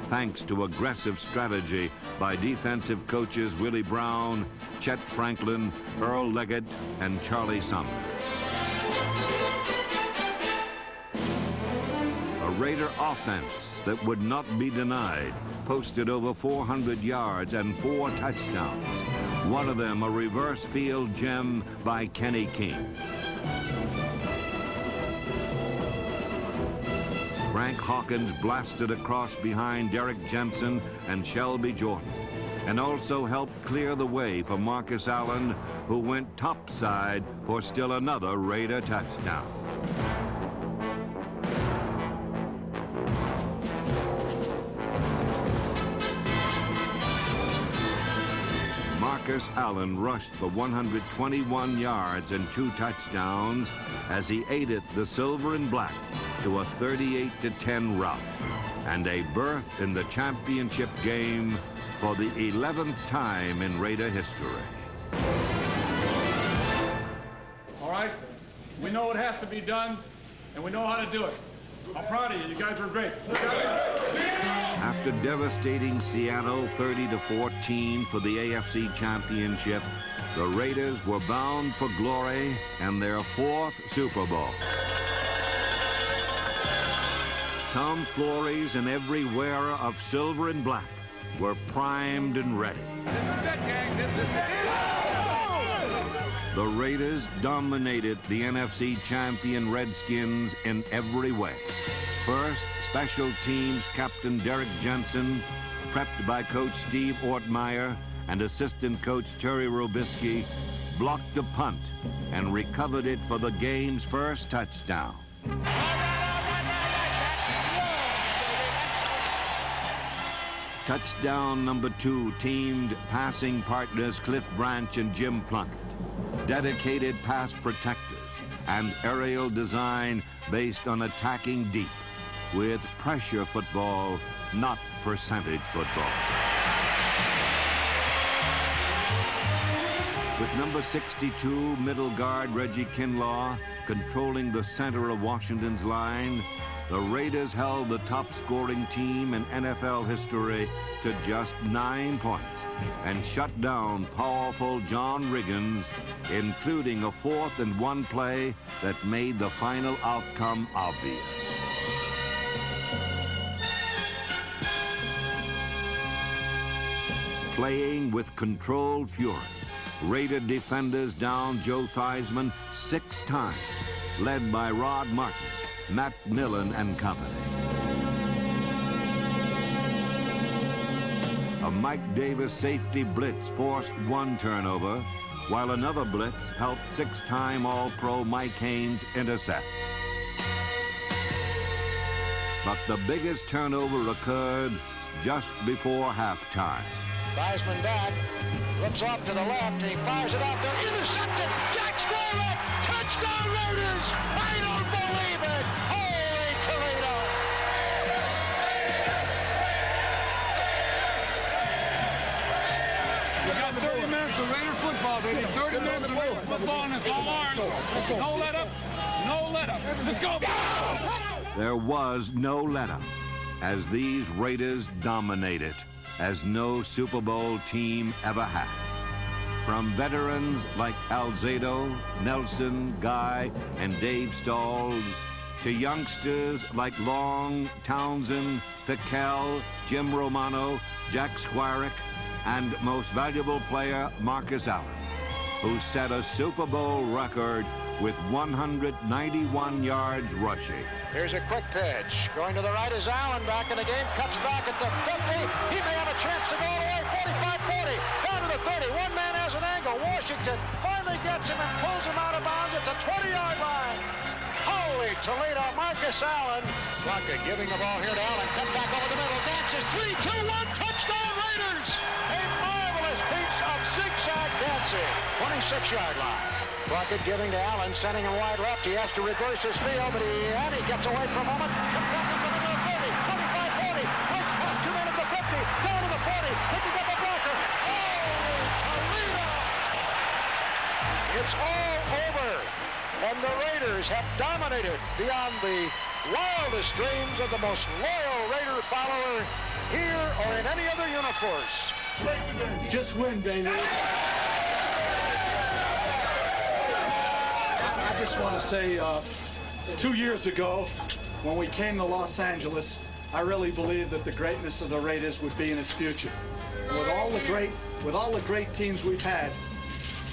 thanks to aggressive strategy by defensive coaches Willie Brown, Chet Franklin, Earl Leggett, and Charlie Sumner. A Raider offense that would not be denied posted over 400 yards and 4 touchdowns. One of them a reverse field gem by Kenny King. Frank Hawkins blasted across behind Derek Jensen and Shelby Jordan, and also helped clear the way for Marcus Allen, who went topside for still another Raider touchdown. Marcus Allen rushed for 121 yards and 2 touchdowns as he aided the Silver and Black to a 38-10 rout and a berth in the championship game for the 11th time in Raider history. All right, we know what has to be done, and we know how to do it. I'm proud of you. You guys were great. After devastating Seattle 30-14 for the AFC Championship, the Raiders were bound for glory and their fourth Super Bowl. Tom Flores and every wearer of silver and black were primed and ready. This is it, gang. This is it. The Raiders dominated the NFC champion Redskins in every way. First, special teams captain Derek Jensen, prepped by coach Steve Ortmeyer and assistant coach Terry Robisky, blocked a punt and recovered it for the game's first touchdown. Touchdown number 2 teamed passing partners Cliff Branch and Jim Plunkett. Dedicated pass protectors and aerial design based on attacking deep with pressure football, not percentage football. With number 62 middle guard Reggie Kinlaw controlling the center of Washington's line, the Raiders held the top-scoring team in NFL history to just 9 points and shut down powerful John Riggins, including a 4th and 1 play that made the final outcome obvious. Playing with controlled fury, Raider defenders downed Joe Theismann 6 times, led by Rod Martin, Matt Millen and company. A Mike Davis safety blitz forced 1 turnover, while another blitz helped 6-time All-Pro Mike Haynes intercept. But the biggest turnover occurred just before halftime. Theismann back, looks off to the left, and he fires it out there, intercepted, Jack Squirrel, touchdown Raiders! I don't believe it! Holy Toledo! We got 30 minutes of Raider football, baby. 30 minutes of Raider football, and it's all ours. No let up, no let up. Let's go! There was no let-up as these Raiders dominated as no Super Bowl team ever had. From veterans like Alzado, Nelson, Guy, and Dave Stalls, to youngsters like Long, Townsend, Pickell, Jim Romano, Jack Squirek, and most valuable player Marcus Allen, who set a Super Bowl record with 191 yards rushing. Here's a quick pitch. Going to the right is Allen back in the game. Cuts back at the 50. He may have a chance to go all the way. 45-40. Down to the 30. One man has an angle. Washington finally gets him and pulls him out of bounds at the 20-yard line. Holy Toledo, Marcus Allen. Plunkett giving the ball here to Allen. Cut back over the middle. Dances 3-2-1. Touchdown Raiders. A marvelous piece of zigzag dancing. 26-yard line. Plunkett giving to Allen, sending him wide left. He has to reverse his field, but he gets away for a moment. Comes back up to the 30, 25-40. Breaks past 2 men at the 50. Down to the 40. Picking up a blocker. Holy Toledo! It's all over. And the Raiders have dominated beyond the wildest dreams of the most loyal Raider follower here or in any other universe. Just win, baby. I just want to say 2 years ago, when we came to Los Angeles, I really believed that the greatness of the Raiders would be in its future. With all the great teams we've had,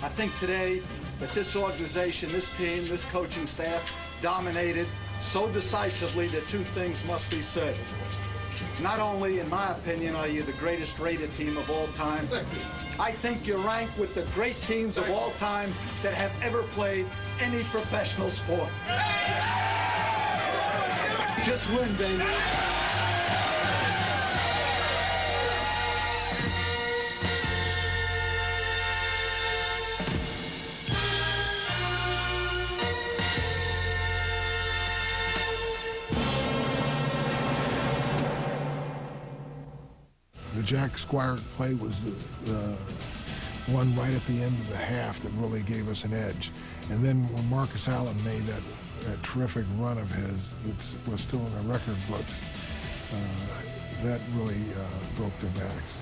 I think today that this organization, this team, this coaching staff dominated so decisively that 2 things must be said. Not only, in my opinion, are you the greatest Raider team of all time, I think you rank with the great teams of all time that have ever played any professional sport. Just win, baby. The Jack Squirek play was the one right at the end of the half that really gave us an edge. And then when Marcus Allen made that terrific run of his that was still in the record books, that really broke their backs.